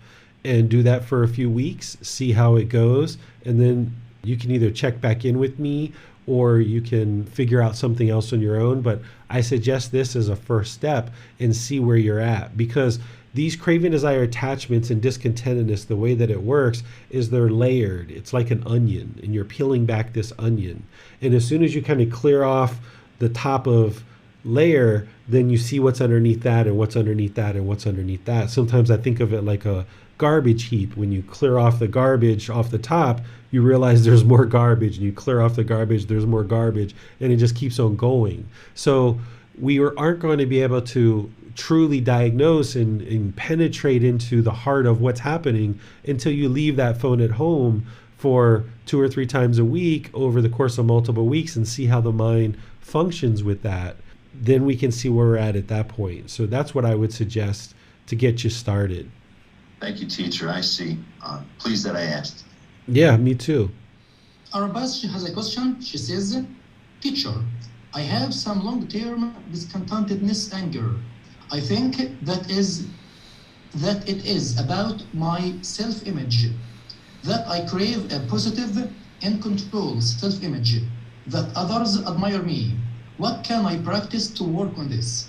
and do that for a few weeks, see how it goes, and then you can either check back in with me or you can figure out something else on your own. But I suggest this as a first step and see where you're at, because these craving, desire, attachments, and discontentedness, the way that it works is they're layered. It's like an onion, and you're peeling back this onion. And as soon as you kind of clear off the top of layer, then you see what's underneath that and what's underneath that and what's underneath that. Sometimes I think of it like a garbage heap. When you clear off the garbage off the top, you realize there's more garbage, and you clear off the garbage, there's more garbage, and it just keeps on going. So we aren't going to be able to truly diagnose and penetrate into the heart of what's happening until you leave that phone at home for 2 or 3 times a week over the course of multiple weeks and see how the mind functions with that. Then we can see where we're at that point. So that's what I would suggest to get you started. Thank you, teacher. I see. Pleased that I asked. Yeah, me too. Arbaz, she has a question. She says, teacher, I have some long-term discontentedness anger. I think that it is about my self-image, that I crave a positive and controlled self-image, that others admire me. What can I practice to work on this?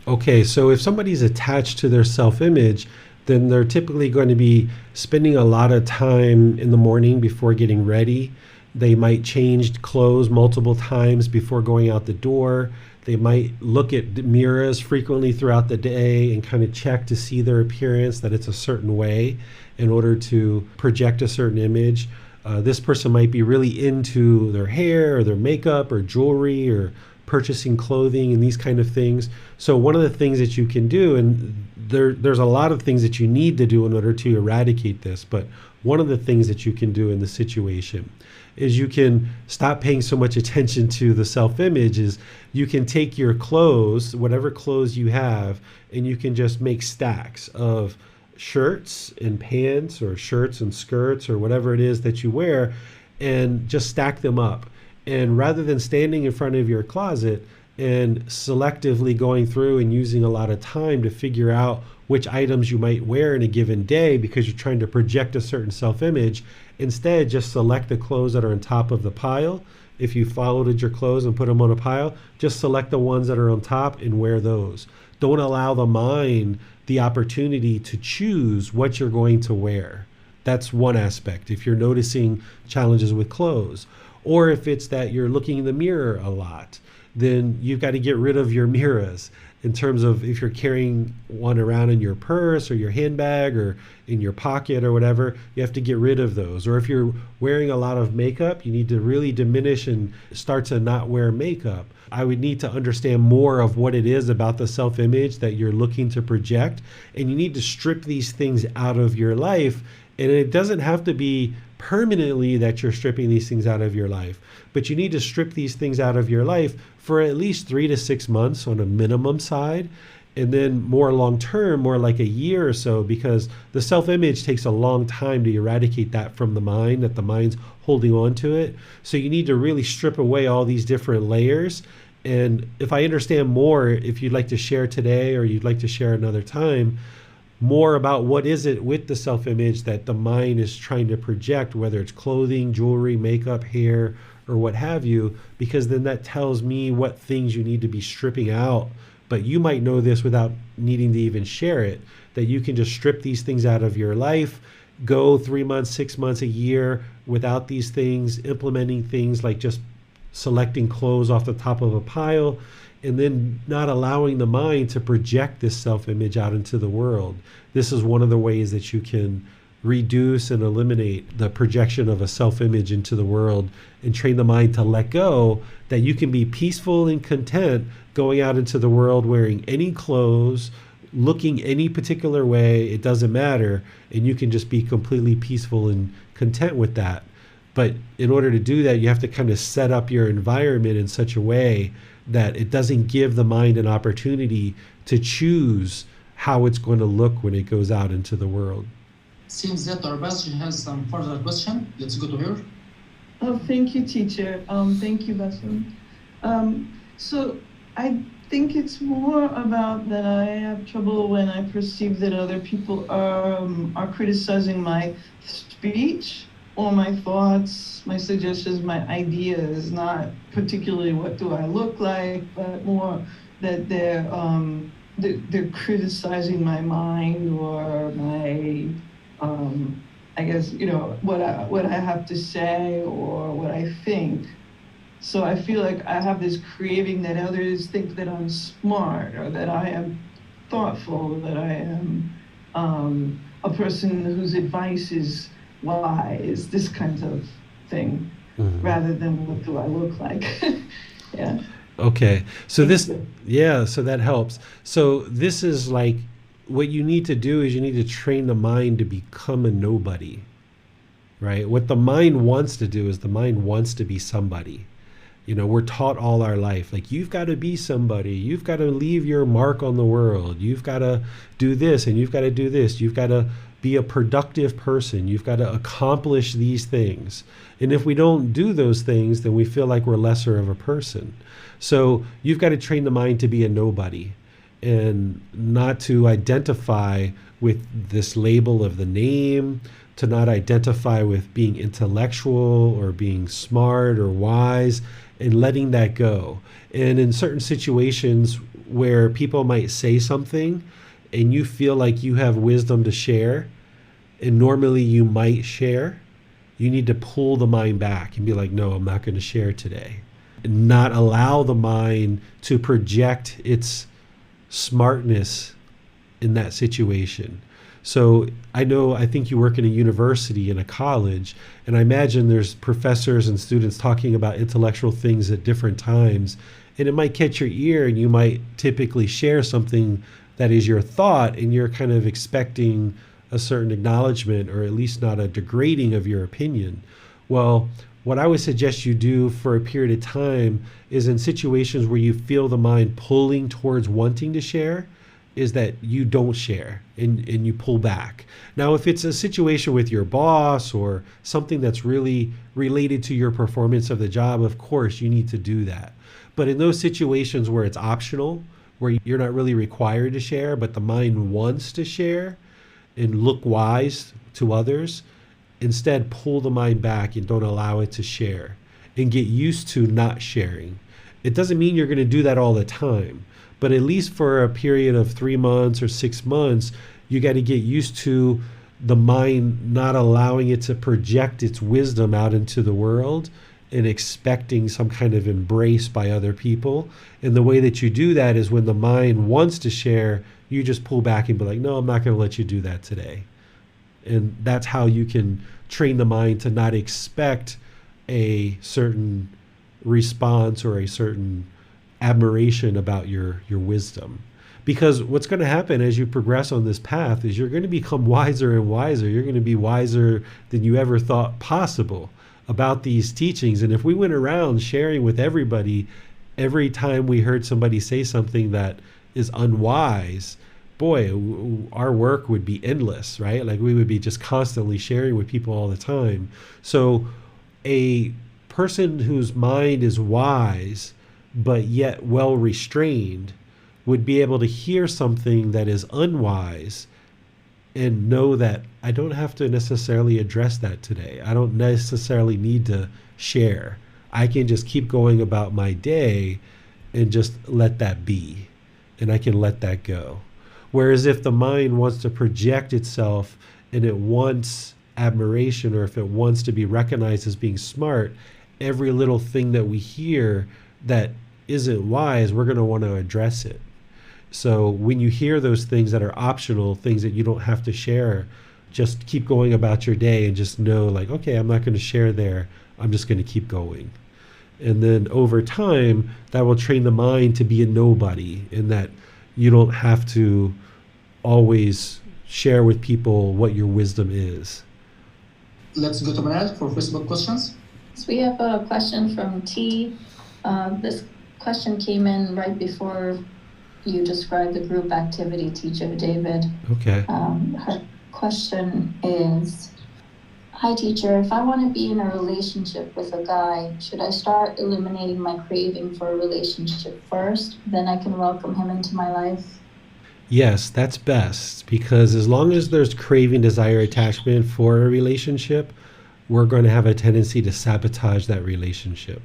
Okay, so if somebody's attached to their self-image, then they're typically going to be spending a lot of time in the morning before getting ready. They might change clothes multiple times before going out the door. They might look at mirrors frequently throughout the day and kind of check to see their appearance, that it's a certain way in order to project a certain image. This person might be really into their hair or their makeup or jewelry or purchasing clothing and these kind of things. So one of the things that you can do, and there's a lot of things that you need to do in order to eradicate this, but one of the things that you can do in the situation is you can stop paying so much attention to the self-image. Is you can take your clothes, whatever clothes you have, and you can just make stacks of shirts and pants or shirts and skirts or whatever it is that you wear, and just stack them up. And rather than standing in front of your closet and selectively going through and using a lot of time to figure out which items you might wear in a given day because you're trying to project a certain self-image, instead just select the clothes that are on top of the pile. If you folded your clothes and put them on a pile, just select the ones that are on top and wear those. Don't allow the mind the opportunity to choose what you're going to wear. That's one aspect. If you're noticing challenges with clothes, or if it's that you're looking in the mirror a lot, then you've got to get rid of your mirrors. In terms of if you're carrying one around in your purse or your handbag or in your pocket or whatever, you have to get rid of those. Or if you're wearing a lot of makeup, you need to really diminish and start to not wear makeup. I would need to understand more of what it is about the self-image that you're looking to project, and you need to strip these things out of your life. And it doesn't have to be permanently that you're stripping these things out of your life, but you need to strip these things out of your life for at least 3 to 6 months on a minimum side, and then more long term, more like a year or so, because the self-image takes a long time to eradicate that from the mind, that the mind's holding on to it. So you need to really strip away all these different layers. And if I understand more, if you'd like to share today or you'd like to share another time, more about what is it with the self-image that the mind is trying to project, whether it's clothing, jewelry, makeup, hair, or what have you, because then that tells me what things you need to be stripping out. But you might know this without needing to even share it, that you can just strip these things out of your life, go 3 months, 6 months, a year without these things, implementing things like just selecting clothes off the top of a pile, and then not allowing the mind to project this self-image out into the world. This is one of the ways that you can reduce and eliminate the projection of a self-image into the world and train the mind to let go, that you can be peaceful and content going out into the world wearing any clothes, looking any particular way, it doesn't matter, and you can just be completely peaceful and content with that. But in order to do that, you have to kind of set up your environment in such a way that it doesn't give the mind an opportunity to choose how it's going to look when it goes out into the world. Seems that our pastor has some further question. Let's go to her. Oh, thank you, teacher. Thank you, Basim. So I think it's more about that I have trouble when I perceive that other people are criticizing my speech or my thoughts, my suggestions, my ideas, not particularly what do I look like, but more that they're criticizing my mind or my I guess, what I have to say or what I think. So I feel like I have this craving that others think that I'm smart or that I am thoughtful, that I am a person whose advice is wise, this kind of thing, rather than what do I look like. Yeah. Okay. So so that helps. So this is like, what you need to do is you need to train the mind to become a nobody, right? What the mind wants to do is the mind wants to be somebody. We're taught all our life, like, you've got to be somebody. You've got to leave your mark on the world. You've got to do this and you've got to do this. You've got to be a productive person. You've got to accomplish these things. And if we don't do those things, then we feel like we're lesser of a person. So you've got to train the mind to be a nobody, and not to identify with this label of the name, to not identify with being intellectual or being smart or wise, and letting that go. And in certain situations where people might say something and you feel like you have wisdom to share, and normally you might share, you need to pull the mind back and be like, no, I'm not going to share today. And not allow the mind to project its smartness in that situation. So I think you work in a university, in a college, and I imagine there's professors and students talking about intellectual things at different times, and it might catch your ear, and you might typically share something that is your thought, and you're kind of expecting a certain acknowledgement, or at least not a degrading of your opinion. Well, what I would suggest you do for a period of time is in situations where you feel the mind pulling towards wanting to share, is that you don't share and you pull back. Now, if it's a situation with your boss or something that's really related to your performance of the job, of course you need to do that. But in those situations where it's optional, where you're not really required to share, but the mind wants to share and look wise to others, instead pull the mind back and don't allow it to share and get used to not sharing. It doesn't mean you're going to do that all the time, but at least for a period of 3 months or 6 months, you got to get used to the mind not allowing it to project its wisdom out into the world and expecting some kind of embrace by other people. And the way that you do that is when the mind wants to share, you just pull back and be like, no, I'm not going to let you do that today. And that's how you can train the mind to not expect a certain response or a certain admiration about your wisdom. Because what's going to happen as you progress on this path is you're going to become wiser and wiser. You're going to be wiser than you ever thought possible about these teachings. And if we went around sharing with everybody every time we heard somebody say something that is unwise, boy, our work would be endless, right? Like we would be just constantly sharing with people all the time. So a person whose mind is wise but yet well restrained would be able to hear something that is unwise and know that I don't have to necessarily address that today. I don't necessarily need to share. I can just keep going about my day and just let that be. And I can let that go. Whereas if the mind wants to project itself and it wants admiration, or if it wants to be recognized as being smart, every little thing that we hear that isn't wise, we're going to want to address it. So when you hear those things that are optional, things that you don't have to share, just keep going about your day and just know like, okay, I'm not going to share there. I'm just going to keep going. And then over time, that will train the mind to be a nobody, in that you don't have to always share with people what your wisdom is. Let's go to Manal for Facebook questions. So we have a question from T. This question came in right before you described the group activity, teacher David. Okay. Her question is, hi teacher, if I want to be in a relationship with a guy, should I start eliminating my craving for a relationship first? Then I can welcome him into my life? Yes, that's best, because as long as there's craving, desire, attachment for a relationship, we're going to have a tendency to sabotage that relationship.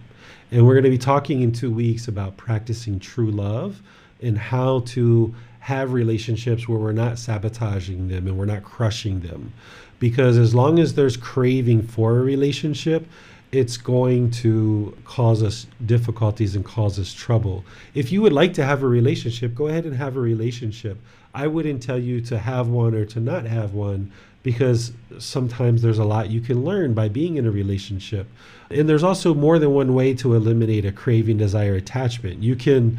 And we're going to be talking in 2 weeks about practicing true love and how to have relationships where we're not sabotaging them and we're not crushing them. Because as long as there's craving for a relationship, it's going to cause us difficulties and cause us trouble. If you would like to have a relationship, go ahead and have a relationship. I wouldn't tell you to have one or to not have one, because sometimes there's a lot you can learn by being in a relationship. And there's also more than one way to eliminate a craving, desire, attachment. You can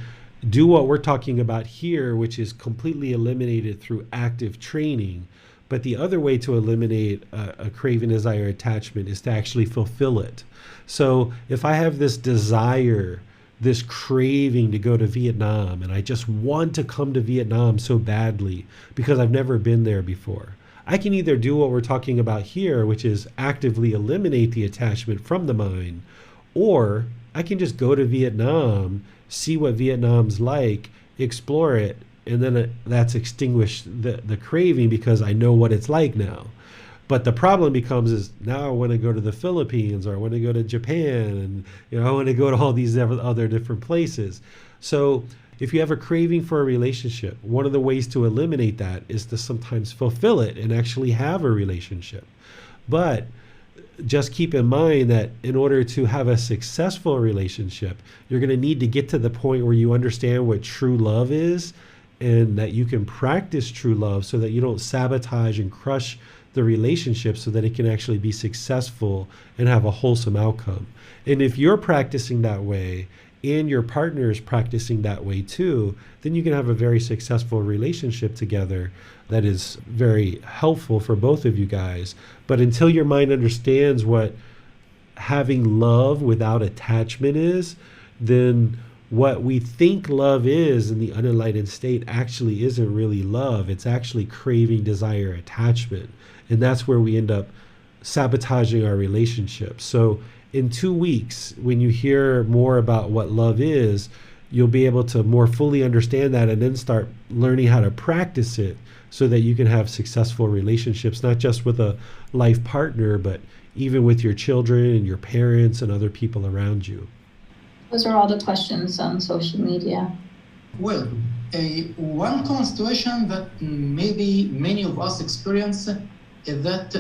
do what we're talking about here, which is completely eliminated through active training. But the other way to eliminate a craving, desire, attachment is to actually fulfill it. So if I have this desire, this craving to go to Vietnam, and I just want to come to Vietnam so badly because I've never been there before, I can either do what we're talking about here, which is actively eliminate the attachment from the mind, or I can just go to Vietnam, see what Vietnam's like, explore it, and then that's extinguished the craving because I know what it's like now. But the problem becomes is now I want to go to the Philippines, or I want to go to Japan, and I want to go to all these other different places. So if you have a craving for a relationship, one of the ways to eliminate that is to sometimes fulfill it and actually have a relationship. But just keep in mind that in order to have a successful relationship, you're going to need to get to the point where you understand what true love is, and that you can practice true love so that you don't sabotage and crush the relationship, so that it can actually be successful and have a wholesome outcome. And if you're practicing that way and your partner is practicing that way too, then you can have a very successful relationship together that is very helpful for both of you guys. But until your mind understands what having love without attachment is, then what we think love is in the unenlightened state actually isn't really love. It's actually craving, desire, attachment. And that's where we end up sabotaging our relationships. So in 2 weeks, when you hear more about what love is, you'll be able to more fully understand that and then start learning how to practice it so that you can have successful relationships, not just with a life partner, but even with your children and your parents and other people around you. Those are all the questions on social media. Well, one common situation that maybe many of us experience is that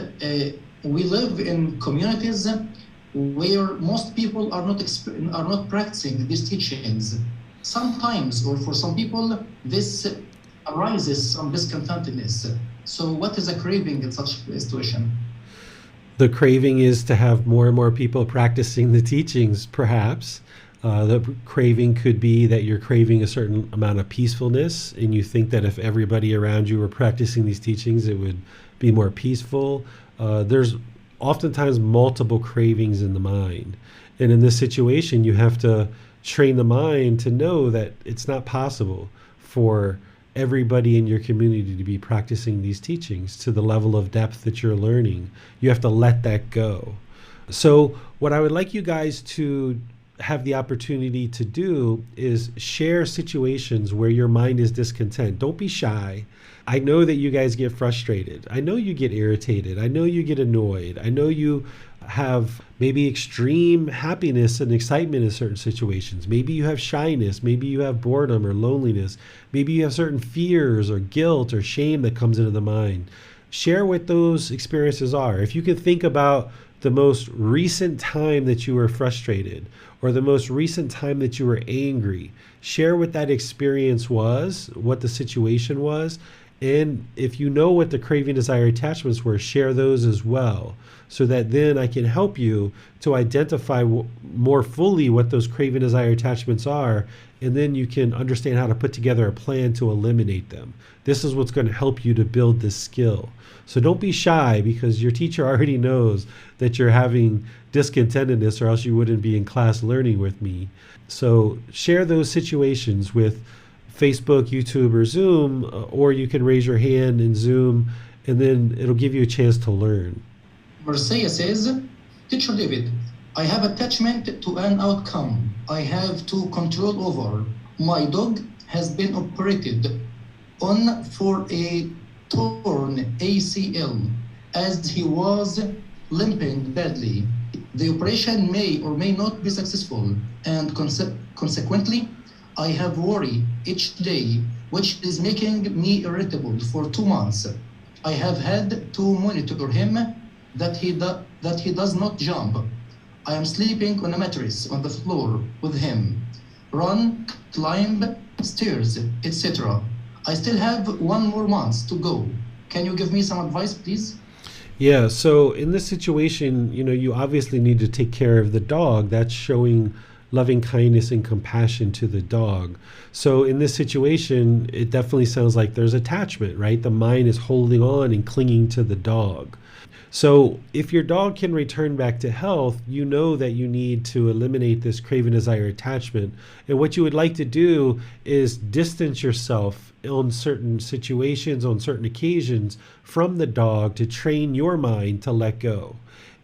we live in communities where most people are not practicing these teachings. Sometimes, or for some people, this arises some discontentedness. So what is a craving in such a situation? The craving is to have more and more people practicing the teachings, perhaps. The craving could be that you're craving a certain amount of peacefulness, and you think that if everybody around you were practicing these teachings, it would be more peaceful. There's oftentimes multiple cravings in the mind. And in this situation, you have to train the mind to know that it's not possible for everybody in your community to be practicing these teachings to the level of depth that you're learning. You have to let that go. So what I would like you guys to have the opportunity to do is share situations where your mind is discontent. Don't be shy. I know that you guys get frustrated. I know you get irritated. I know you get annoyed. I know you have maybe extreme happiness and excitement in certain situations. Maybe you have shyness. Maybe you have boredom or loneliness. Maybe you have certain fears or guilt or shame that comes into the mind. Share what those experiences are. If you can think about the most recent time that you were frustrated or the most recent time that you were angry, share what that experience was, what the situation was. And if you know what the craving, desire, attachments were, share those as well, so that then I can help you to identify more fully what those craving, desire, attachments are, and then you can understand how to put together a plan to eliminate them. This is what's going to help you to build this skill. So don't be shy, because your teacher already knows that you're having discontentedness, or else you wouldn't be in class learning with me. So share those situations with Facebook, YouTube, or Zoom, or you can raise your hand in Zoom, and then it'll give you a chance to learn. Marcia says, Teacher David, I have attachment to an outcome I have to control over. My dog has been operated on for a torn ACL as he was limping badly. The operation may or may not be successful, and consequently, I have worry each day, which is making me irritable for 2 months. I have had to monitor him that he does not jump. I am sleeping on a mattress on the floor with him, run, climb stairs, etc. I still have 1 more month to go. Can you give me some advice, please? Yeah, so in this situation, you obviously need to take care of the dog. That's showing loving kindness and compassion to the dog. So in this situation, it definitely sounds like there's attachment, right? The mind is holding on and clinging to the dog. So if your dog can return back to health, you know that you need to eliminate this craving, desire, attachment. And what you would like to do is distance yourself on certain situations, on certain occasions from the dog to train your mind to let go.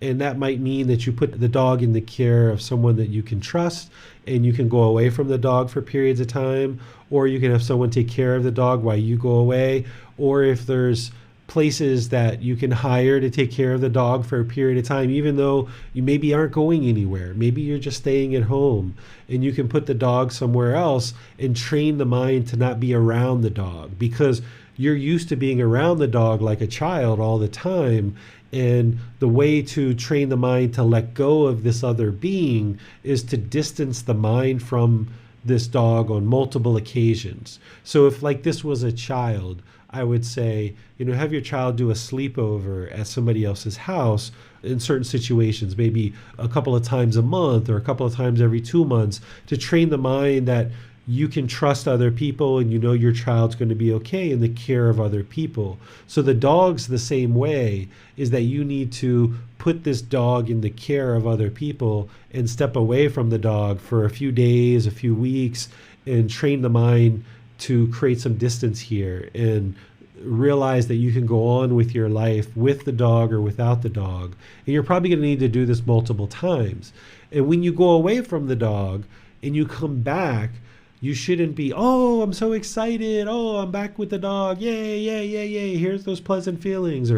And that might mean that you put the dog in the care of someone that you can trust, and you can go away from the dog for periods of time, or you can have someone take care of the dog while you go away, or if there's places that you can hire to take care of the dog for a period of time, even though you maybe aren't going anywhere. Maybe you're just staying at home, and you can put the dog somewhere else and train the mind to not be around the dog, because you're used to being around the dog like a child all the time. And the way to train the mind to let go of this other being is to distance the mind from this dog on multiple occasions. So if like this was a child, I would say, have your child do a sleepover at somebody else's house in certain situations, maybe a couple of times a month or a couple of times every 2 months, to train the mind that you can trust other people and you know your child's going to be okay in the care of other people. So the dog's the same way, is that you need to put this dog in the care of other people and step away from the dog for a few days, a few weeks, and train the mind to create some distance here and realize that you can go on with your life with the dog or without the dog. And you're probably going to need to do this multiple times. And when you go away from the dog and you come back, you shouldn't be, oh, I'm so excited. Oh, I'm back with the dog. Yay, yay, yay, yay. Here's those pleasant feelings.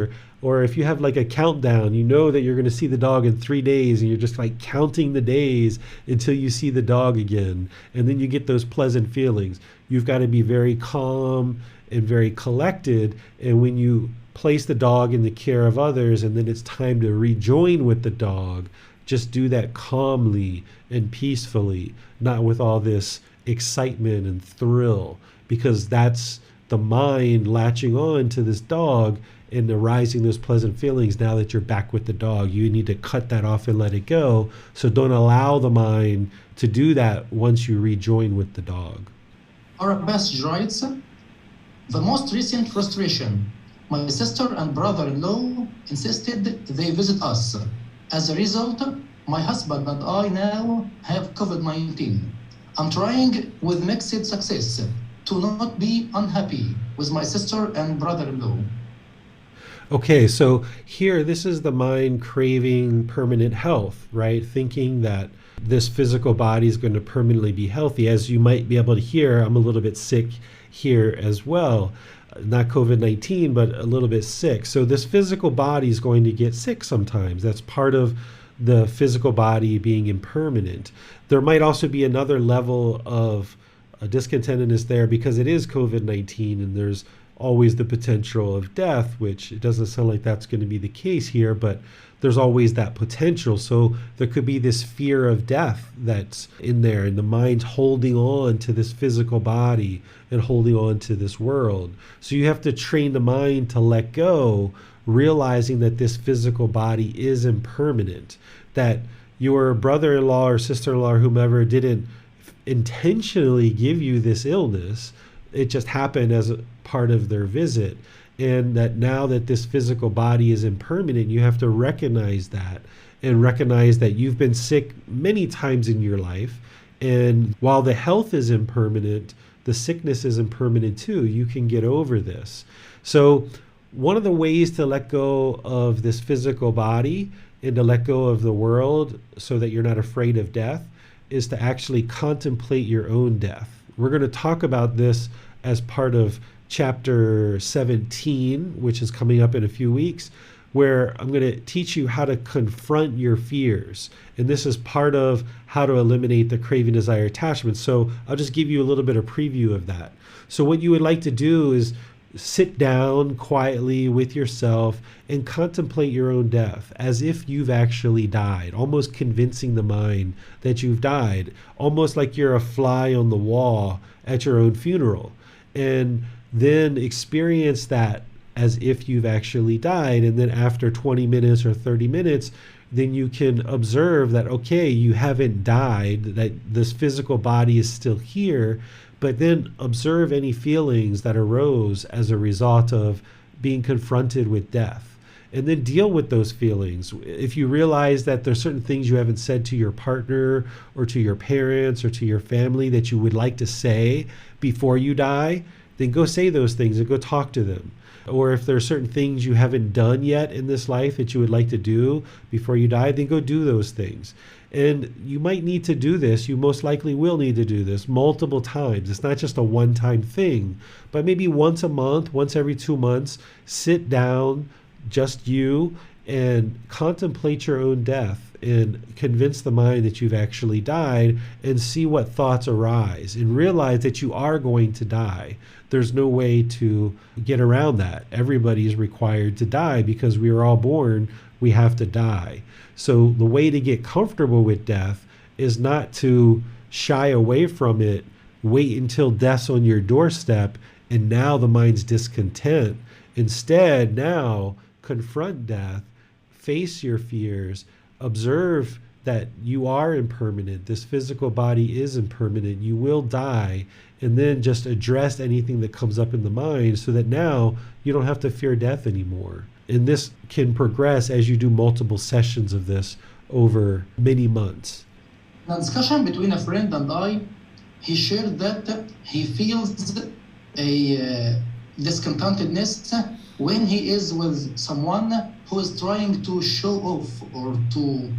Or if you have like a countdown, you know that you're going to see the dog in 3 days and you're just like counting the days until you see the dog again. And then you get those pleasant feelings. You've got to be very calm and very collected. And when you place the dog in the care of others and then it's time to rejoin with the dog, just do that calmly and peacefully, not with all this excitement and thrill, because that's the mind latching on to this dog and arising those pleasant feelings. Now that you're back with the dog, you need to cut that off and let it go. So don't allow the mind to do that once you rejoin with the dog. Our passage writes, the most recent frustration. My sister and brother-in-law insisted they visit us. As a result, my husband and I now have COVID-19. I'm trying with mixed success to not be unhappy with my sister and brother-in-law. Okay, so here, this is the mind craving permanent health, right? Thinking that this physical body is going to permanently be healthy. As you might be able to hear, I'm a little bit sick here as well. Not COVID-19, but a little bit sick. So this physical body is going to get sick sometimes. That's part of the physical body being impermanent. There might also be another level of discontentedness there because it is COVID-19 and there's always the potential of death, which it doesn't sound like that's going to be the case here, but there's always that potential. So there could be this fear of death that's in there, and the mind's holding on to this physical body and holding on to this world. So you have to train the mind to let go, realizing that this physical body is impermanent, that your brother-in-law or sister-in-law or whomever didn't intentionally give you this illness. It just happened as a part of their visit. And that now that this physical body is impermanent, you have to recognize that and recognize that you've been sick many times in your life. And while the health is impermanent, the sickness is impermanent too. You can get over this. So one of the ways to let go of this physical body and to let go of the world so that you're not afraid of death is to actually contemplate your own death. We're going to talk about this as part of chapter 17, which is coming up in a few weeks, where I'm going to teach you how to confront your fears. And this is part of how to eliminate the craving, desire, attachment. So I'll just give you a little bit of preview of that. So what you would like to do is sit down quietly with yourself and contemplate your own death as if you've actually died, almost convincing the mind that you've died, almost like you're a fly on the wall at your own funeral. And then experience that as if you've actually died. And then after 20 minutes or 30 minutes, then you can observe that, okay, you haven't died, that this physical body is still here, but then observe any feelings that arose as a result of being confronted with death. And then deal with those feelings. If you realize that there's certain things you haven't said to your partner or to your parents or to your family that you would like to say before you die, then go say those things and go talk to them. Or if there are certain things you haven't done yet in this life that you would like to do before you die, then go do those things. And you might need to do this, you most likely will need to do this multiple times. It's not just a one-time thing, but maybe once a month, once every 2 months, sit down, just you, and contemplate your own death and convince the mind that you've actually died and see what thoughts arise and realize that you are going to die. There's no way to get around that. Everybody is required to die because we are all born, we have to die. So the way to get comfortable with death is not to shy away from it, wait until death's on your doorstep, and now the mind's discontent. Instead, now confront death, face your fears, observe that you are impermanent. This physical body is impermanent. You will die, and then just address anything that comes up in the mind so that now you don't have to fear death anymore. And this can progress as you do multiple sessions of this over many months. In a discussion between a friend and I, he shared that he feels a discontentedness when he is with someone who is trying to show off or to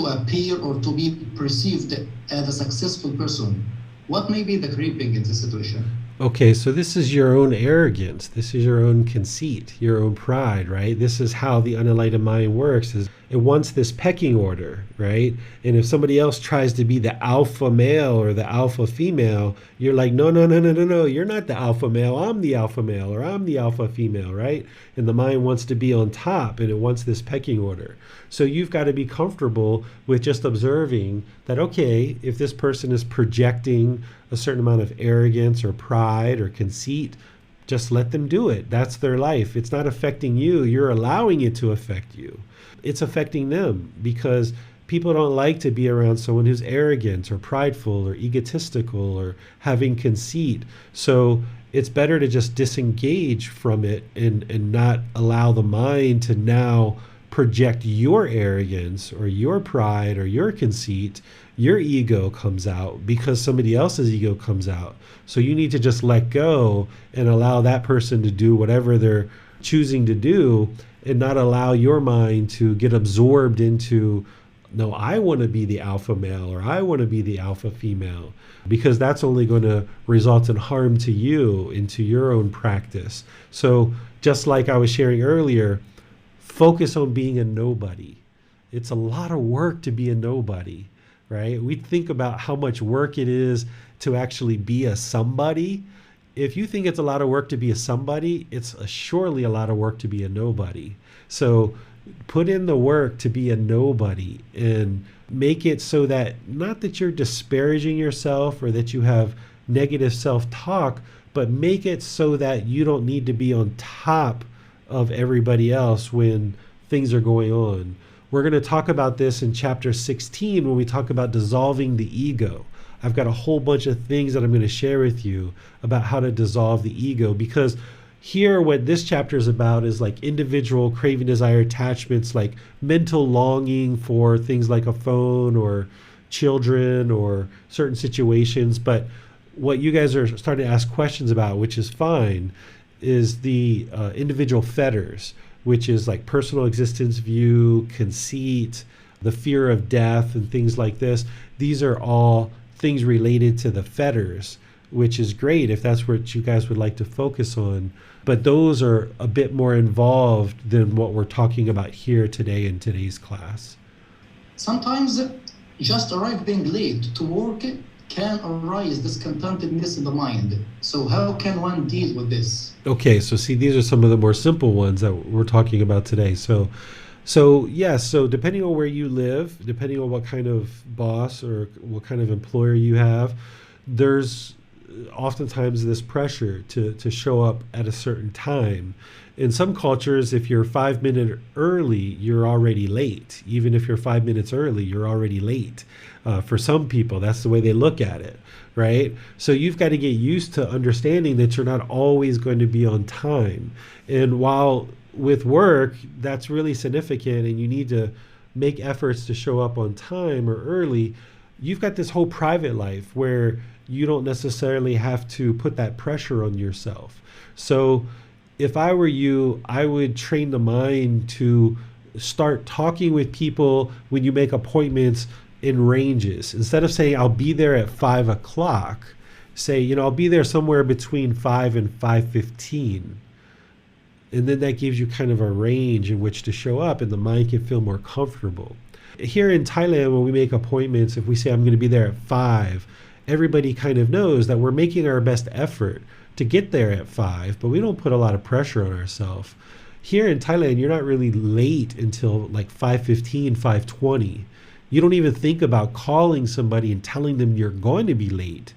appear or to be perceived as a successful person. What may be the craving in this situation? Okay, so this is your own arrogance. This is your own conceit, your own pride, right? This is how the unenlightened mind works. Is it wants this pecking order, right? And if somebody else tries to be the alpha male or the alpha female, you're like, no, you're not the alpha male. I'm the alpha male, or I'm the alpha female, right? And the mind wants to be on top, and it wants this pecking order. So you've got to be comfortable with just observing that, okay, if this person is projecting a certain amount of arrogance or pride or conceit, just let them do it. That's their life. It's not affecting you. You're allowing it to affect you. It's affecting them because people don't like to be around someone who's arrogant or prideful or egotistical or having conceit. So it's better to just disengage from it and not allow the mind to now project your arrogance or your pride or your conceit. Your ego comes out because somebody else's ego comes out. So you need to just let go and allow that person to do whatever they're choosing to do and not allow your mind to get absorbed into, no, I want to be the alpha male or I want to be the alpha female, because that's only going to result in harm to you, into your own practice. So just like I was sharing earlier, focus on being a nobody. It's a lot of work to be a nobody, right? We think about how much work it is to actually be a somebody. If you think it's a lot of work to be a somebody, it's surely a lot of work to be a nobody. So put in the work to be a nobody and make it so that, not that you're disparaging yourself or that you have negative self-talk, but make it so that you don't need to be on top of everybody else when things are going on. We're going to talk about this in chapter 16 when we talk about dissolving the ego. I've got a whole bunch of things that I'm going to share with you about how to dissolve the ego, because here what this chapter is about is like individual craving, desire, attachments, like mental longing for things like a phone or children or certain situations. But what you guys are starting to ask questions about, which is fine, is the individual fetters, which is like personal existence view, conceit, the fear of death, and things like this. These are all things related to the fetters, which is great if that's what you guys would like to focus on. But those are a bit more involved than what we're talking about here today in today's class. Sometimes just arriving late to work can arise discontentedness in the mind. So how can one deal with this? Okay, so see, these are some of the more simple ones that we're talking about today. So depending on where you live, depending on what kind of boss or what kind of employer you have, there's oftentimes this pressure to show up at a certain time. In some cultures, if you're 5 minutes early, you're already late. Even if you're 5 minutes early, you're already late. For some people, that's the way they look at it, right? So you've got to get used to understanding that you're not always going to be on time. And while with work, that's really significant and you need to make efforts to show up on time or early, you've got this whole private life where you don't necessarily have to put that pressure on yourself. So if I were you, I would train the mind to start talking with people when you make appointments in ranges. Instead of saying, I'll be there at 5 o'clock, say, I'll be there somewhere between 5 and 5:15. And then that gives you kind of a range in which to show up and the mind can feel more comfortable. Here in Thailand, when we make appointments, if we say I'm going to be there at 5, everybody kind of knows that we're making our best effort to get there at 5, but we don't put a lot of pressure on ourselves. Here in Thailand, you're not really late until like 5:15, 5:20. You don't even think about calling somebody and telling them you're going to be late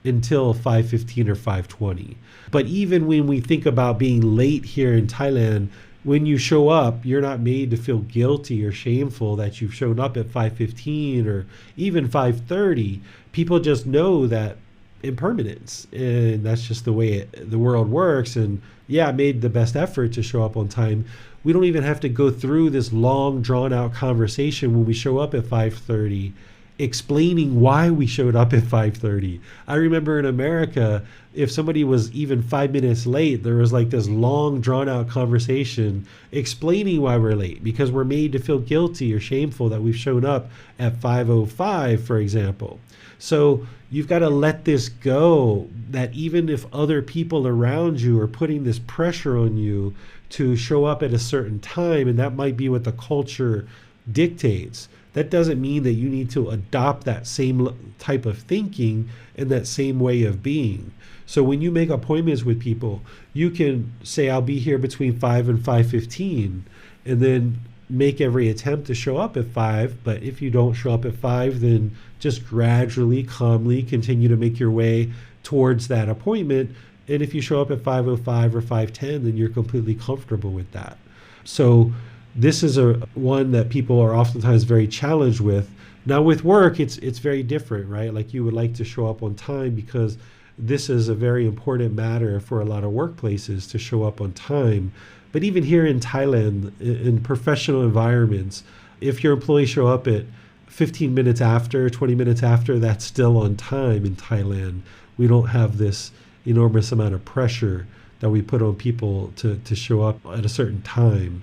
until 5:15 or 5:20. But even when we think about being late here in Thailand, when you show up, you're not made to feel guilty or shameful that you've shown up at 5:15 or even 5:30. People just know that impermanence, and that's just the way the world works. And yeah, I made the best effort to show up on time. We don't even have to go through this long drawn out conversation when we show up at 5:30 explaining why we showed up at 5:30. I remember in America, if somebody was even 5 minutes late, there was like this long drawn out conversation explaining why we're late, because we're made to feel guilty or shameful that we've shown up at 5:05, for example. So you've got to let this go, that even if other people around you are putting this pressure on you to show up at a certain time, and that might be what the culture dictates, that doesn't mean that you need to adopt that same type of thinking and that same way of being. So when you make appointments with people, you can say, I'll be here between 5 and 5:15, and then make every attempt to show up at 5. But if you don't show up at 5, then just gradually, calmly continue to make your way towards that appointment. And if you show up at 5:05 or 5:10, then you're completely comfortable with that. So this is one that people are oftentimes very challenged with. Now with work, it's very different, right? Like you would like to show up on time because this is a very important matter for a lot of workplaces to show up on time. But even here in Thailand, in professional environments, if your employees show up at 15 minutes after, 20 minutes after, that's still on time in Thailand. We don't have this enormous amount of pressure that we put on people to show up at a certain time.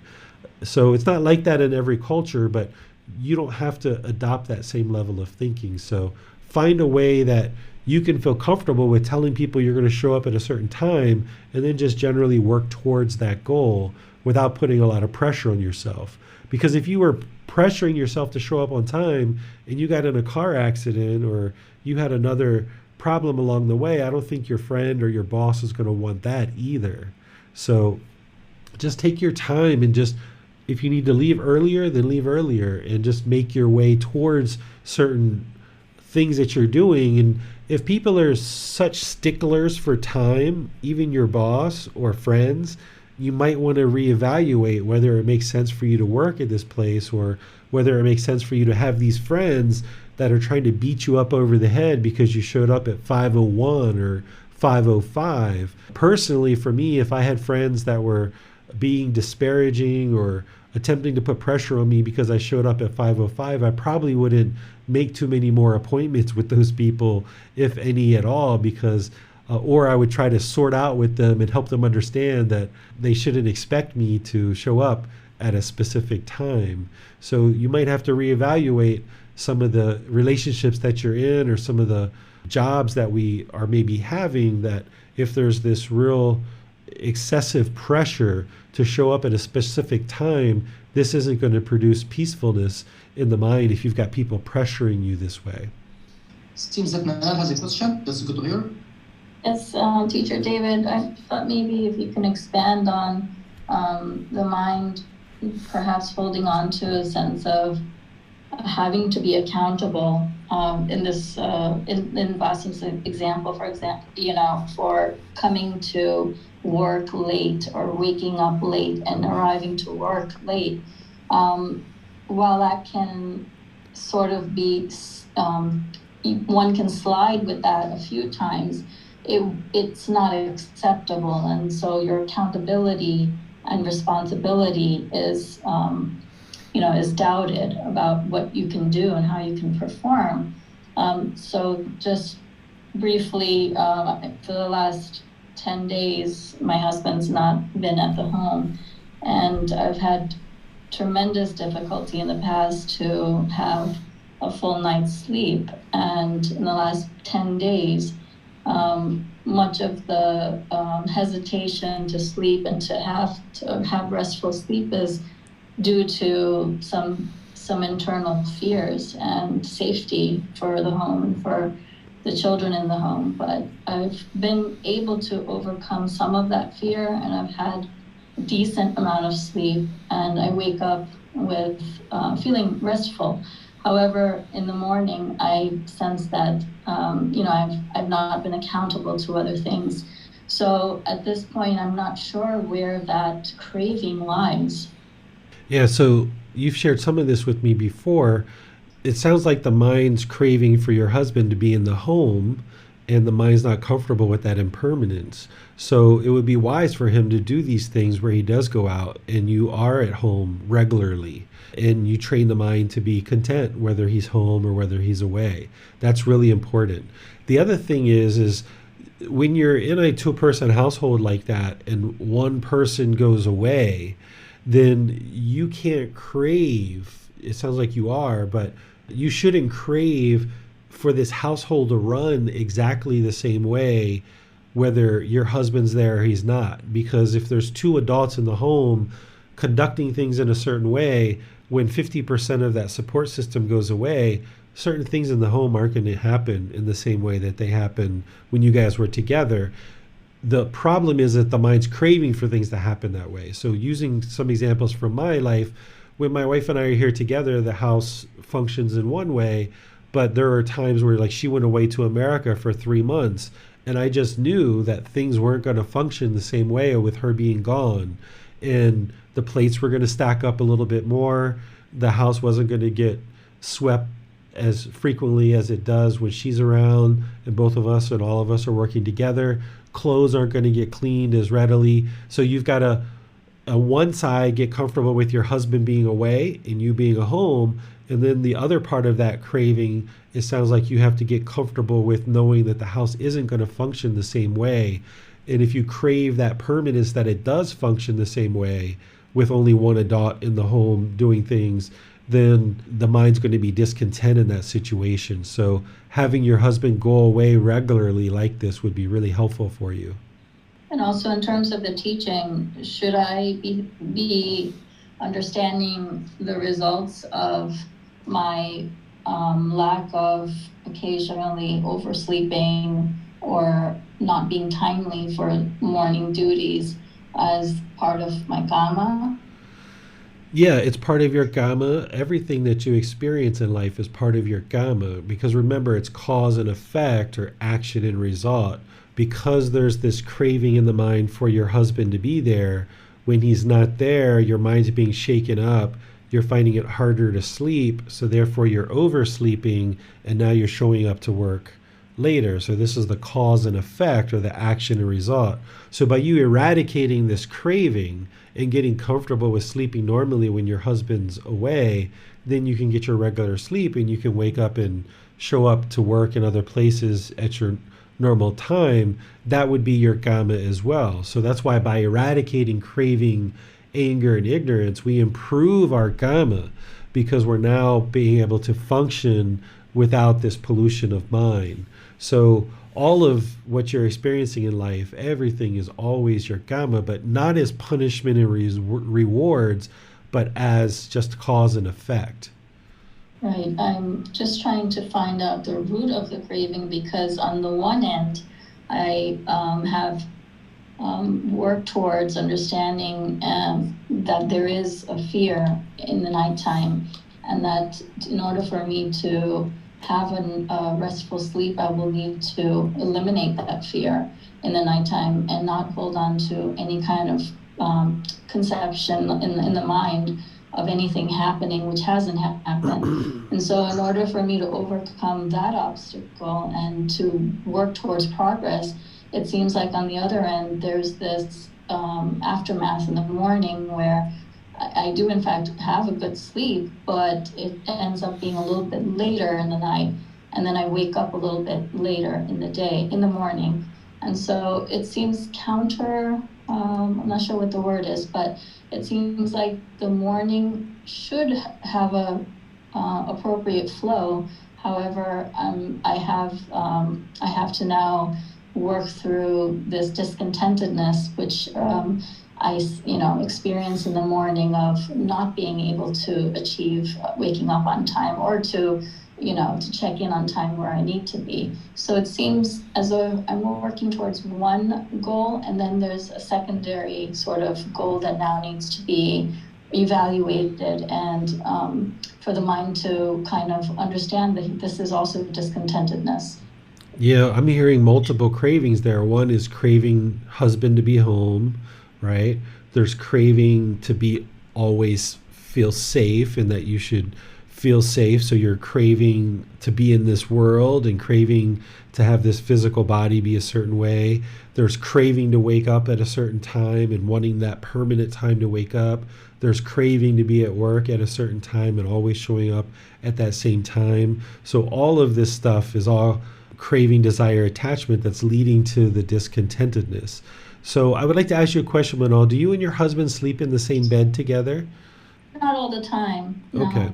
So it's not like that in every culture, but you don't have to adopt that same level of thinking. So find a way that you can feel comfortable with telling people you're going to show up at a certain time, and then just generally work towards that goal without putting a lot of pressure on yourself. Because if you were pressuring yourself to show up on time and you got in a car accident or you had another problem along the way, I don't think your friend or your boss is going to want that either. So just take your time, and just, if you need to leave earlier, then leave earlier, and just make your way towards certain things that you're doing. And if people are such sticklers for time, even your boss or friends, you might want to reevaluate whether it makes sense for you to work at this place, or whether it makes sense for you to have these friends that are trying to beat you up over the head because you showed up at 5:01 or 5:05. Personally, for me, if I had friends that were being disparaging or attempting to put pressure on me because I showed up at 5:05, I probably wouldn't make too many more appointments with those people, if any at all, because or I would try to sort out with them and help them understand that they shouldn't expect me to show up at a specific time. So you might have to reevaluate some of the relationships that you're in, or some of the jobs that we are maybe having, that if there's this real excessive pressure to show up at a specific time, this isn't going to produce peacefulness in the mind if you've got people pressuring you this way. Seems that Manal has a question. That's good to hear. Yes, Teacher David, I thought maybe if you can expand on the mind perhaps holding on to a sense of having to be accountable in this, in Vasim's example, for example, for coming to work late or waking up late and arriving to work late. While that can sort of be, one can slide with that a few times, it's not acceptable. And so your accountability and responsibility is doubted about what you can do and how you can perform. So just briefly, for the last 10 days, my husband's not been at the home, and I've had tremendous difficulty in the past to have a full night's sleep. And in the last 10 days, much of the hesitation to sleep and to have restful sleep is due to some internal fears and safety for the home and for the children in the home. But I've been able to overcome some of that fear, and I've had a decent amount of sleep, and I wake up with feeling restful. However, in the morning, I sense that I've not been accountable to other things. So at this point, I'm not sure where that craving lies. Yeah, so you've shared some of this with me before. It sounds like the mind's craving for your husband to be in the home, and the mind's not comfortable with that impermanence. So it would be wise for him to do these things where he does go out and you are at home regularly, and you train the mind to be content whether he's home or whether he's away. That's really important. The other thing is when you're in a two-person household like that and one person goes away, then you can't crave. It sounds like you are, but you shouldn't crave for this household to run exactly the same way, whether your husband's there or he's not. Because if there's two adults in the home conducting things in a certain way, when 50% of that support system goes away, certain things in the home aren't going to happen in the same way that they happen when you guys were together. The problem is that the mind's craving for things to happen that way. So using some examples from my life, when my wife and I are here together, the house functions in one way, but there are times where like she went away to America for 3 months, and I just knew that things weren't going to function the same way with her being gone. And the plates were going to stack up a little bit more. The house wasn't going to get swept as frequently as it does when she's around and both of us and all of us are working together. Clothes aren't going to get cleaned as readily. So you've got to, on one side, get comfortable with your husband being away and you being at home. And then the other part of that craving, it sounds like you have to get comfortable with knowing that the house isn't going to function the same way. And if you crave that permanence that it does function the same way with only one adult in the home doing things, then the mind's going to be discontent in that situation. So having your husband go away regularly like this would be really helpful for you. And also in terms of the teaching, should I be understanding the results of my lack of occasionally oversleeping or not being timely for morning duties as part of my karma? Yeah, it's part of your karma. Everything that you experience in life is part of your karma, because remember, it's cause and effect, or action and result. Because there's this craving in the mind for your husband to be there, when he's not there, your mind's being shaken up. You're finding it harder to sleep, so therefore you're oversleeping, and now you're showing up to work later. So this is the cause and effect, or the action and result. So by you eradicating this craving and getting comfortable with sleeping normally when your husband's away, then you can get your regular sleep and you can wake up and show up to work in other places at your normal time. That would be your karma as well. So that's why by eradicating craving, anger, and ignorance, we improve our karma, because we're now being able to function without this pollution of mind. So all of what you're experiencing in life, everything is always your karma, but not as punishment and rewards, but as just cause and effect. Right. I'm just trying to find out the root of the craving, because on the one end, I have worked towards understanding that there is a fear in the nighttime, and that in order for me to have a restful sleep, I will need to eliminate that fear in the nighttime and not hold on to any kind of conception in the mind of anything happening which hasn't happened. And so in order for me to overcome that obstacle and to work towards progress, it seems like on the other end, there's this aftermath in the morning where I do in fact have a good sleep, but it ends up being a little bit later in the night. And then I wake up a little bit later in the day, in the morning. And so it seems counter, I'm not sure what the word is, but it seems like the morning should have a appropriate flow. However, I have to now work through this discontentedness, which I experience in the morning of not being able to achieve waking up on time, or to check in on time where I need to be. So it seems as though I'm working towards one goal, and then there's a secondary sort of goal that now needs to be evaluated, and for the mind to kind of understand that this is also discontentedness. Yeah, I'm hearing multiple cravings there. One is craving husband to be home, right? There's craving to be always feel safe and that you should feel safe. So you're craving to be in this world and craving to have this physical body be a certain way. There's craving to wake up at a certain time and wanting that permanent time to wake up. There's craving to be at work at a certain time and always showing up at that same time. So all of this stuff is all craving, desire, attachment that's leading to the discontentedness. So I would like to ask you a question, Manal. Do you and your husband sleep in the same bed together? Not all the time. No. Okay.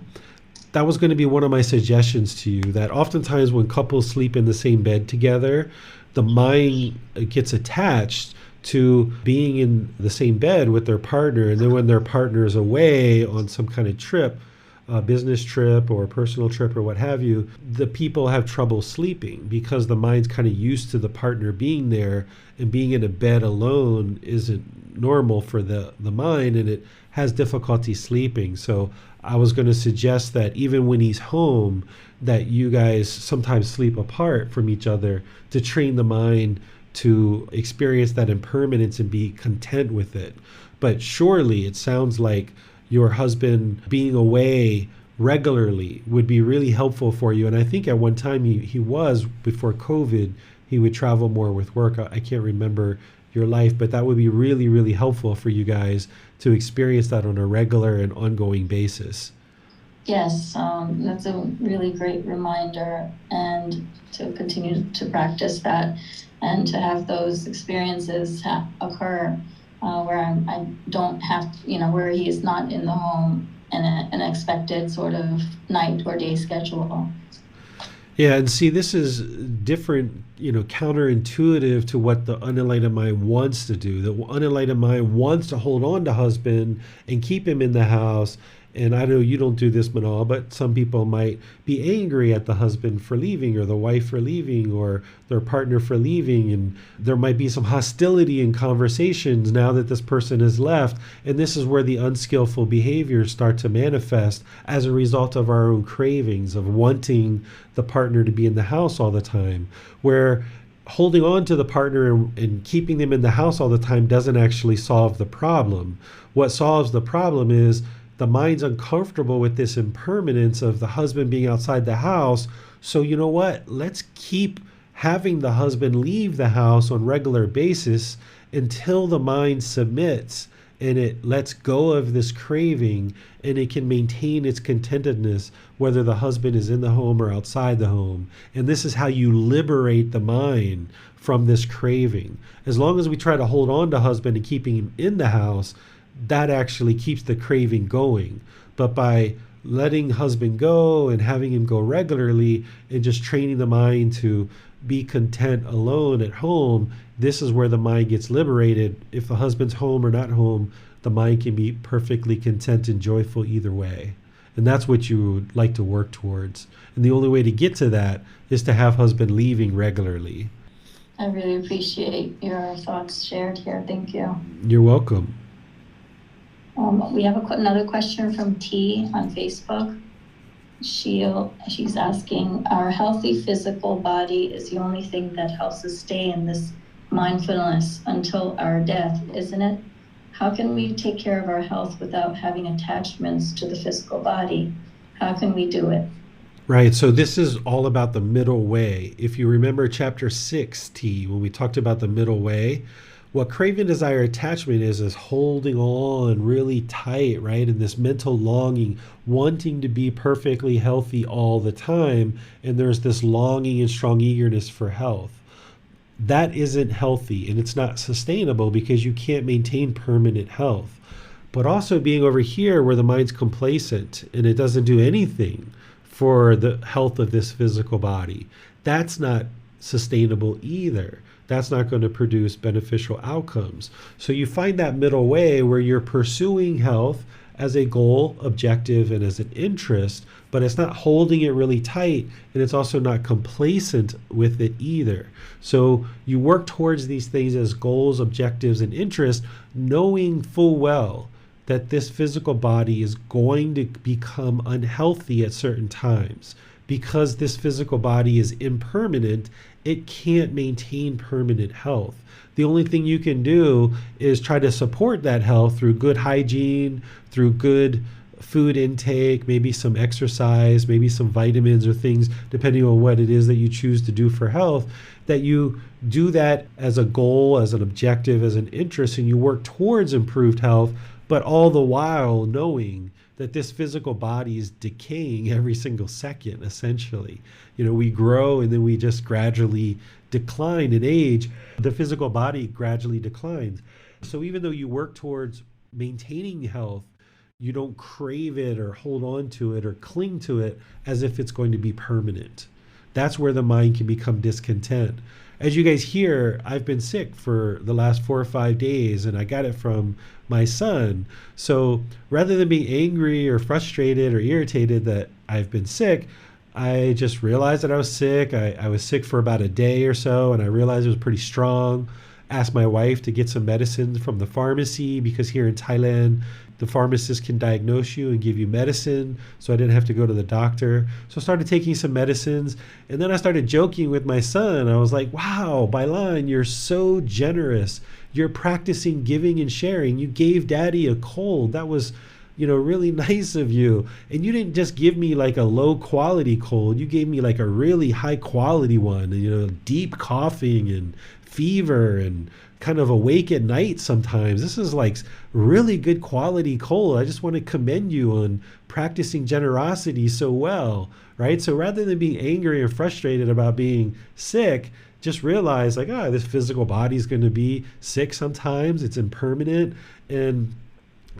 That was going to be one of my suggestions to you, that oftentimes when couples sleep in the same bed together, the mind gets attached to being in the same bed with their partner. And then when their partner is away on some kind of trip, a business trip or a personal trip or what have you, the people have trouble sleeping because the mind's kind of used to the partner being there, and being in a bed alone isn't normal for the mind, and it has difficulty sleeping. So I was going to suggest that even when he's home, that you guys sometimes sleep apart from each other to train the mind to experience that impermanence and be content with it. But surely it sounds like your husband being away regularly would be really helpful for you. And I think at one time he was, before COVID, he would travel more with work. I can't remember your life, but that would be really, really helpful for you guys to experience that on a regular and ongoing basis. Yes, that's a really great reminder, and to continue to practice that and to have those experiences occur where I don't have, where he is not in the home in an expected sort of night or day schedule. Yeah, and see, this is different, counterintuitive to what the unenlightened mind wants to do. The unenlightened mind wants to hold on to husband and keep him in the house. And I know you don't do this, Manal, but some people might be angry at the husband for leaving, or the wife for leaving, or their partner for leaving. And there might be some hostility in conversations now that this person has left. And this is where the unskillful behaviors start to manifest as a result of our own cravings of wanting the partner to be in the house all the time, where holding on to the partner and keeping them in the house all the time doesn't actually solve the problem. What solves the problem is the mind's uncomfortable with this impermanence of the husband being outside the house. So you know what? Let's keep having the husband leave the house on a regular basis until the mind submits and it lets go of this craving, and it can maintain its contentedness whether the husband is in the home or outside the home. And this is how you liberate the mind from this craving. As long as we try to hold on to husband and keeping him in the house, that actually keeps the craving going. But by letting husband go and having him go regularly and just training the mind to be content alone at home, this is where the mind gets liberated. If the husband's home or not home, the mind can be perfectly content and joyful either way. And that's what you would like to work towards. And the only way to get to that is to have husband leaving regularly. I really appreciate your thoughts shared here. Thank you. You're welcome. We have another question from T on Facebook. She's asking, our healthy physical body is the only thing that helps us stay in this mindfulness until our death, isn't it? How can we take care of our health without having attachments to the physical body? How can we do it? Right, so this is all about the middle way. If you remember chapter 6, T, when we talked about the middle way, what craving, desire, attachment is holding on really tight, right? And this mental longing, wanting to be perfectly healthy all the time. And there's this longing and strong eagerness for health. That isn't healthy, and it's not sustainable because you can't maintain permanent health. But also being over here where the mind's complacent and it doesn't do anything for the health of this physical body, that's not sustainable either. That's not going to produce beneficial outcomes. So you find that middle way where you're pursuing health as a goal, objective, and as an interest, but it's not holding it really tight, and it's also not complacent with it either. So you work towards these things as goals, objectives, and interests, knowing full well that this physical body is going to become unhealthy at certain times because this physical body is impermanent it can't maintain permanent health. The only thing you can do is try to support that health through good hygiene, through good food intake, maybe some exercise, maybe some vitamins or things, depending on what it is that you choose to do for health, that you do that as a goal, as an objective, as an interest, and you work towards improved health, but all the while knowing that this physical body is decaying every single second, essentially. We grow and then we just gradually decline in age. The physical body gradually declines. So even though you work towards maintaining health, you don't crave it or hold on to it or cling to it as if it's going to be permanent. That's where the mind can become discontent. As you guys hear, I've been sick for the last 4 or 5 days, and I got it from my son. So rather than being angry or frustrated or irritated that I've been sick, I just realized that I was sick. I was sick for about a day or so, and I realized it was pretty strong. Asked my wife to get some medicine from the pharmacy, because here in Thailand, the pharmacist can diagnose you and give you medicine, so I didn't have to go to the doctor. So I started taking some medicines, and then I started joking with my son. I was like, wow, Bailan, you're so generous. You're practicing giving and sharing. You gave daddy a cold. That was, really nice of you. And you didn't just give me like a low quality cold. You gave me like a really high quality one, deep coughing and fever and kind of awake at night sometimes. This is like really good quality cold. I just want to commend you on practicing generosity so well, right? So rather than being angry or frustrated about being sick, just realize like, this physical body is going to be sick sometimes. It's impermanent, and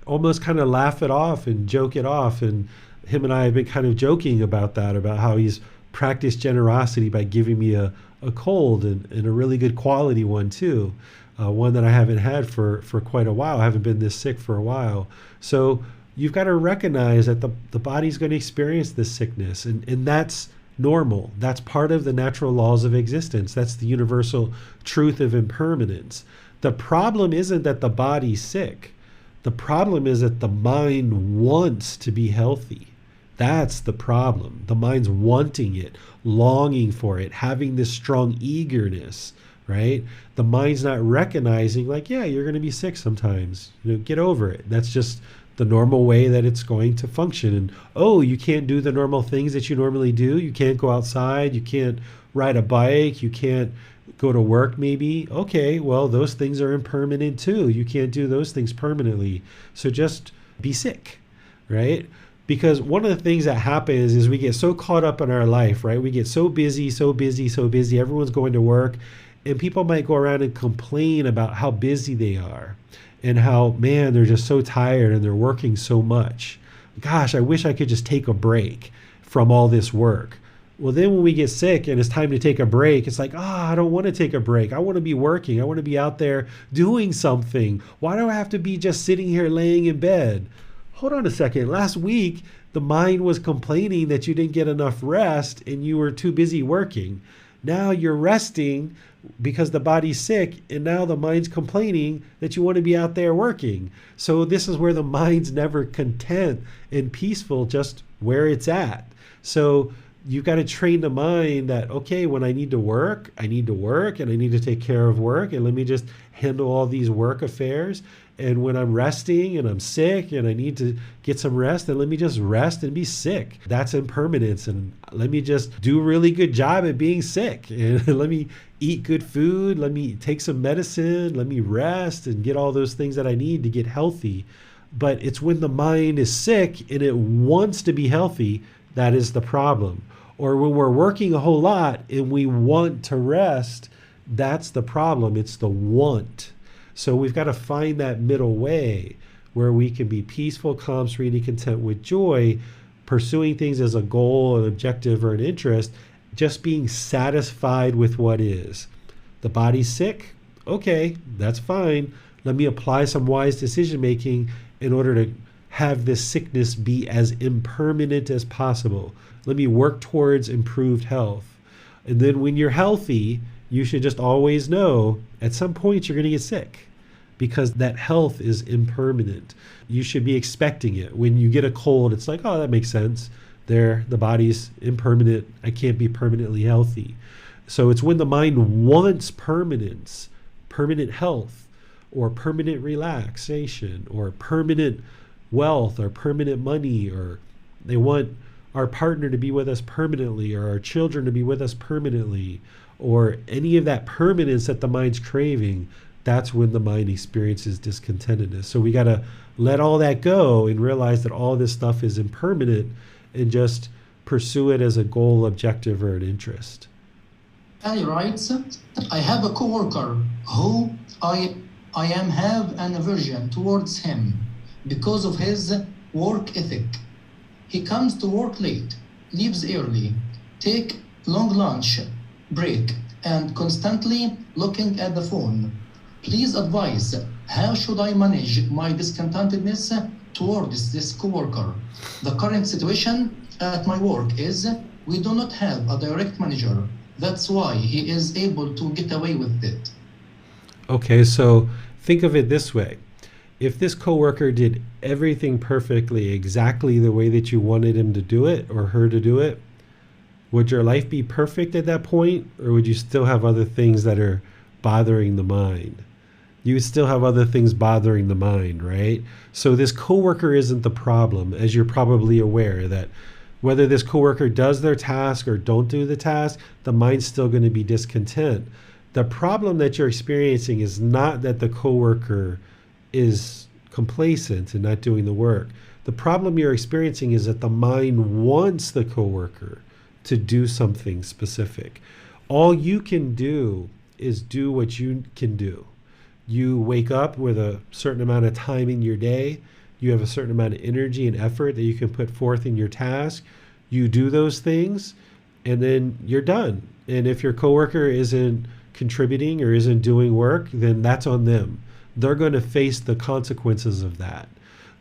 almost kind of laugh it off and joke it off. And him and I have been kind of joking about that, about how he's practiced generosity by giving me a cold, and a really good quality one too. One that I haven't had for quite a while. I haven't been this sick for a while. So you've got to recognize that the body's going to experience this sickness, and that's normal. That's part of the natural laws of existence. That's the universal truth of impermanence. The problem isn't that the body's sick. The problem is that the mind wants to be healthy. That's the problem. The mind's wanting it, longing for it, having this strong eagerness, right? The mind's not recognizing like, yeah, you're going to be sick sometimes. Get over it. That's just the normal way that it's going to function. And, you can't do the normal things that you normally do. You can't go outside. You can't ride a bike. You can't go to work maybe. Okay, well, those things are impermanent too. You can't do those things permanently. So just be sick, right? Because one of the things that happens is we get so caught up in our life, right? We get so busy. Everyone's going to work, and people might go around and complain about how busy they are and how, man, they're just so tired and they're working so much. Gosh, I wish I could just take a break from all this work. Well, then when we get sick and it's time to take a break, it's like, I don't want to take a break. I want to be working. I want to be out there doing something. Why do I have to be just sitting here laying in bed? Hold on a second. Last week, the mind was complaining that you didn't get enough rest and you were too busy working. Now you're resting because the body's sick, and now the mind's complaining that you want to be out there working. So this is where the mind's never content and peaceful, just where it's at. So you've got to train the mind that, okay, when I need to work, and I need to take care of work, and let me just handle all these work affairs. And when I'm resting and I'm sick and I need to get some rest, then let me just rest and be sick. That's impermanence. And let me just do a really good job at being sick. And let me eat good food. Let me take some medicine. Let me rest and get all those things that I need to get healthy. But it's when the mind is sick and it wants to be healthy, that is the problem. Or when we're working a whole lot and we want to rest, that's the problem. It's the want. So we've got to find that middle way where we can be peaceful, calm, serene, and content with joy, pursuing things as a goal, an objective, or an interest, just being satisfied with what is. The body's sick? Okay, that's fine. Let me apply some wise decision making in order to have this sickness be as impermanent as possible. Let me work towards improved health. And then when you're healthy, you should just always know at some point you're going to get sick, because that health is impermanent. You should be expecting it. When you get a cold, it's like, that makes sense. The body's impermanent. I can't be permanently healthy. So it's when the mind wants permanence, permanent health, or permanent relaxation, or permanent wealth, or permanent money, or they want our partner to be with us permanently, or our children to be with us permanently, or any of that permanence that the mind's craving. That's when the mind experiences discontentedness. So we got to let all that go and realize that all this stuff is impermanent and just pursue it as a goal, objective, or an interest. Ali writes, I have a coworker who I have an aversion towards him because of his work ethic. He comes to work late, leaves early, take long lunch break, and constantly looking at the phone. Please advise, how should I manage my discontentedness towards this coworker? The current situation at my work is we do not have a direct manager. That's why he is able to get away with it. Okay, so think of it this way. If this coworker did everything perfectly, exactly the way that you wanted him to do it or her to do it, would your life be perfect at that point, or would you still have other things that are bothering the mind? You would still have other things bothering the mind, right? So this coworker isn't the problem, as you're probably aware that whether this coworker does their task or don't do the task, the mind's still going to be discontent. The problem that you're experiencing is not that the coworker is complacent and not doing the work. The problem you're experiencing is that the mind wants the coworker to do something specific. All you can do is do what you can do. You wake up with a certain amount of time in your day. You have a certain amount of energy and effort that you can put forth in your task. You do those things, and then you're done. And if your coworker isn't contributing or isn't doing work, then that's on them. They're going to face the consequences of that.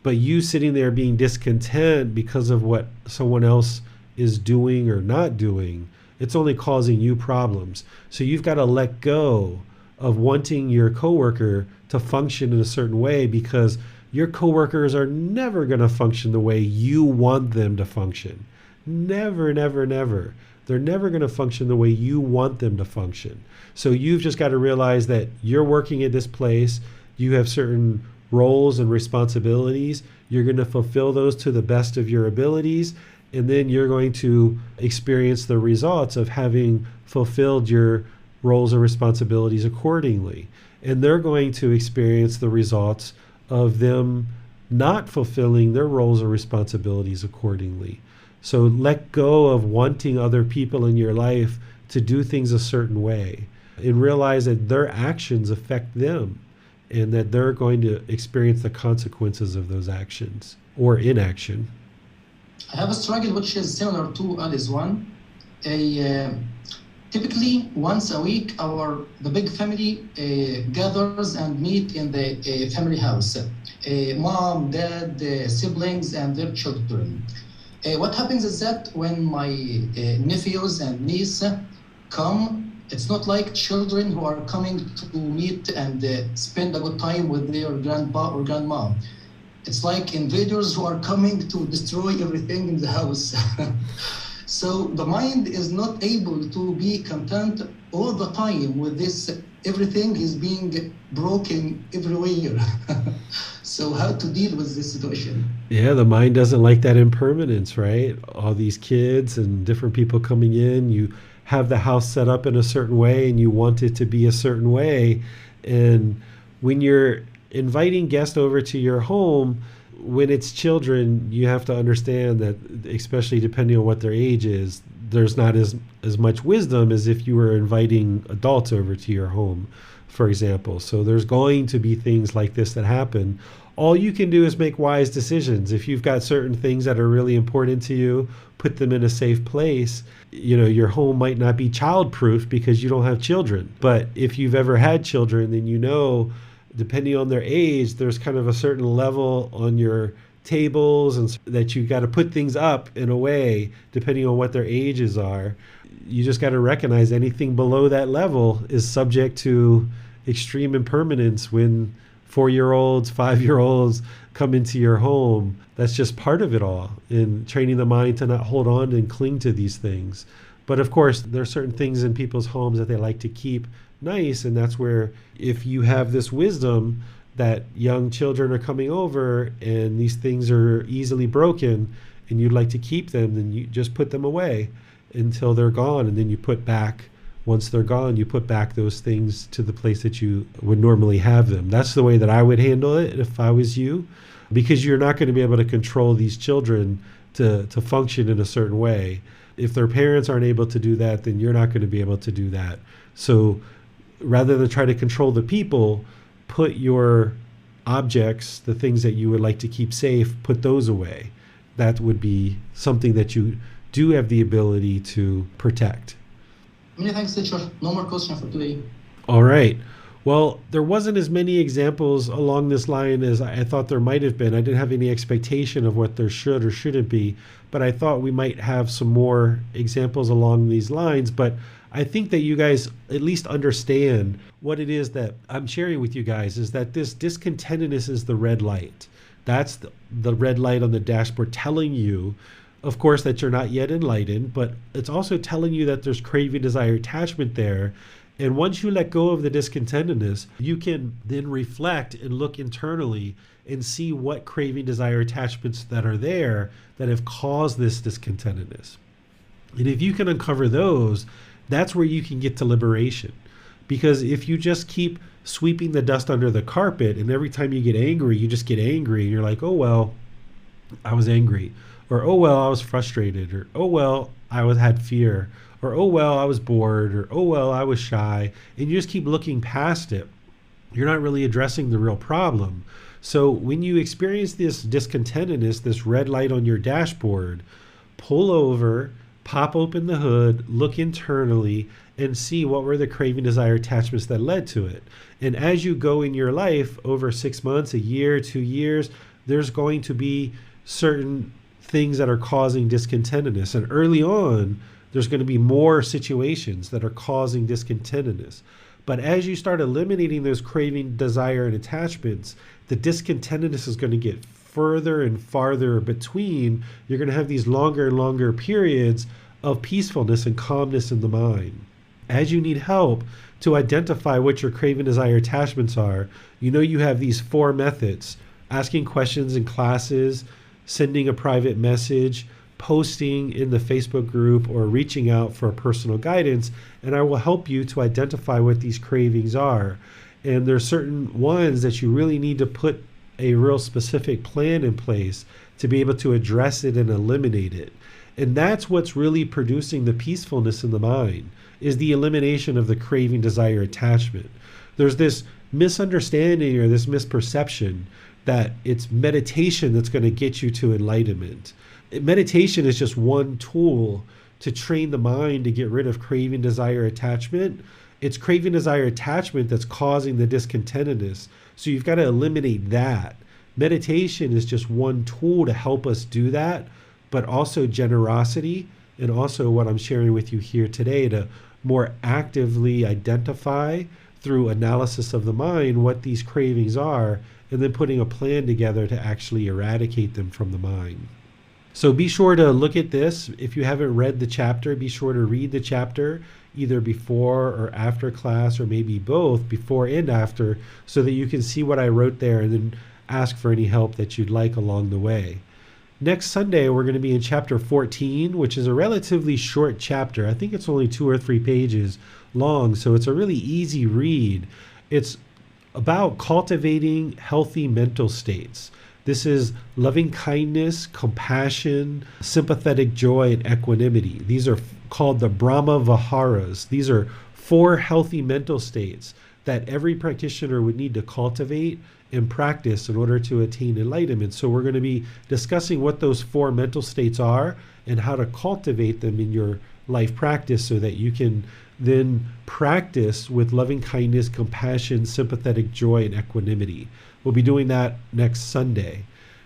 But you sitting there being discontent because of what someone else is doing or not doing, it's only causing you problems. So you've got to let go of wanting your coworker to function in a certain way, because your coworkers are never going to function the way you want them to function. Never, never, never. They're never going to function the way you want them to function. So you've just got to realize that you're working at this place. You have certain roles and responsibilities. You're going to fulfill those to the best of your abilities. And then you're going to experience the results of having fulfilled your roles and responsibilities accordingly. And they're going to experience the results of them not fulfilling their roles or responsibilities accordingly. So let go of wanting other people in your life to do things a certain way, and realize that their actions affect them and that they're going to experience the consequences of those actions or inaction. I have a struggle which is similar to Ali's one. Typically, once a week, the big family gathers and meet in the family house. Mom, dad, siblings, and their children. What happens is that when my nephews and niece come, it's not like children who are coming to meet and spend a good time with their grandpa or grandma. It's like invaders who are coming to destroy everything in the house. So the mind is not able to be content all the time with this. Everything is being broken everywhere. So how to deal with this situation? Yeah, the mind doesn't like that impermanence, right? All these kids and different people coming in. You have the house set up in a certain way and you want it to be a certain way. And when you're inviting guests over to your home, when it's children, you have to understand that, especially depending on what their age is, there's not as much wisdom as if you were inviting adults over to your home, for example. So there's going to be things like this that happen. All you can do is make wise decisions. If you've got certain things that are really important to you, put them in a safe place. You know, your home might not be child-proof because you don't have children. But if you've ever had children, then you know, depending on their age, there's kind of a certain level on your tables and that you got to put things up in a way, depending on what their ages are. You just got to recognize anything below that level is subject to extreme impermanence when 4-year-olds, 5-year-olds come into your home. That's just part of it all, in training the mind to not hold on and cling to these things. But of course, there are certain things in people's homes that they like to keep nice. And that's where, if you have this wisdom that young children are coming over and these things are easily broken and you'd like to keep them, then you just put them away until they're gone. And then you put back, once they're gone, you put back those things to the place that you would normally have them. That's the way that I would handle it if I was you, because you're not going to be able to control these children to function in a certain way. If their parents aren't able to do that, then you're not going to be able to do that. So rather than try to control the people, put your objects, the things that you would like to keep safe, put those away. That would be something that you do have the ability to protect. Many thanks, teacher. No more question for today. All right. Well, there wasn't as many examples along this line as I thought there might have been. I didn't have any expectation of what there should or shouldn't be, but I thought we might have some more examples along these lines. But I think that you guys at least understand what it is that I'm sharing with you guys, is that this discontentedness is the red light. That's the red light on the dashboard telling you, of course, that you're not yet enlightened, but it's also telling you that there's craving, desire, attachment there. And once you let go of the discontentedness, you can then reflect and look internally and see what craving, desire, attachments that are there that have caused this discontentedness. And if you can uncover those, that's where you can get to liberation. Because if you just keep sweeping the dust under the carpet, and every time you get angry, you just get angry, and you're like, oh, well, I was angry. Or, oh, well, I was frustrated. Or, oh, well, had fear. Or, oh, well, I was bored. Or, oh, well, I was shy. And you just keep looking past it. You're not really addressing the real problem. So when you experience this discontentedness, this red light on your dashboard, pull over, pop open the hood, look internally, and see what were the craving, desire, attachments that led to it. And as you go in your life over 6 months, a year, 2 years, there's going to be certain things that are causing discontentedness. And early on, there's going to be more situations that are causing discontentedness. But as you start eliminating those craving, desire, and attachments, the discontentedness is going to get further and farther between. You're going to have these longer and longer periods of peacefulness and calmness in the mind. As you need help to identify what your craving, desire, attachments are, you have these 4 methods: asking questions in classes, sending a private message, posting in the Facebook group, or reaching out for personal guidance, and I will help you to identify what these cravings are. And there's certain ones that you really need to put a real specific plan in place to be able to address it and eliminate it. And that's what's really producing the peacefulness in the mind, is the elimination of the craving, desire, attachment. There's this misunderstanding or this misperception that it's meditation that's going to get you to enlightenment. Meditation is just one tool to train the mind to get rid of craving, desire, attachment. It's craving, desire, attachment that's causing the discontentedness. So you've got to eliminate that. Meditation is just one tool to help us do that, but also generosity, and also what I'm sharing with you here today, to more actively identify through analysis of the mind what these cravings are, and then putting a plan together to actually eradicate them from the mind. So be sure to look at this. If you haven't read the chapter, be sure to read the chapter either before or after class, or maybe both, before and after, so that you can see what I wrote there and then ask for any help that you'd like along the way. Next Sunday, we're going to be in chapter 14, which is a relatively short chapter. I think it's only 2 or 3 pages long, so it's a really easy read. It's about cultivating healthy mental states. This is loving kindness, compassion, sympathetic joy, and equanimity. These are called the Brahma Viharas. These are 4 healthy mental states that every practitioner would need to cultivate and practice in order to attain enlightenment. So we're going to be discussing what those 4 mental states are and how to cultivate them in your life practice so that you can then practice with loving kindness, compassion, sympathetic joy, and equanimity. We'll be doing that next Sunday.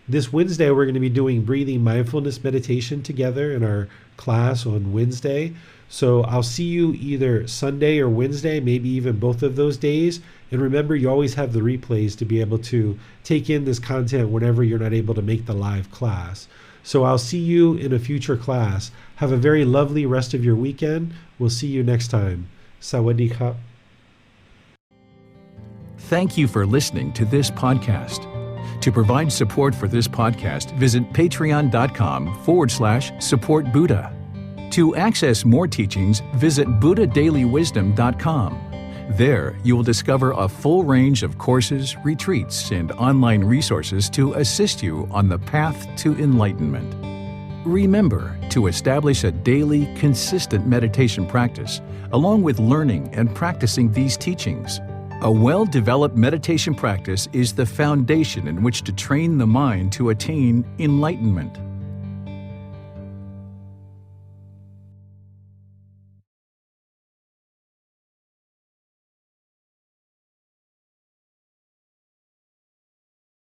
This Wednesday, we're going to be doing breathing mindfulness meditation together in our class on Wednesday. So I'll see you either Sunday or Wednesday, maybe even both of those days. And remember, you always have the replays to be able to take in this content whenever you're not able to make the live class. So I'll see you in a future class. Have a very lovely rest of your weekend. We'll see you next time. Sawadee ka. Thank you for listening to this podcast. To provide support for this podcast, visit patreon.com/support Buddha. To access more teachings, visit buddhadailywisdom.com. There, you will discover a full range of courses, retreats, and online resources to assist you on the path to enlightenment. Remember to establish a daily, consistent meditation practice, along with learning and practicing these teachings. A well-developed meditation practice is the foundation in which to train the mind to attain enlightenment.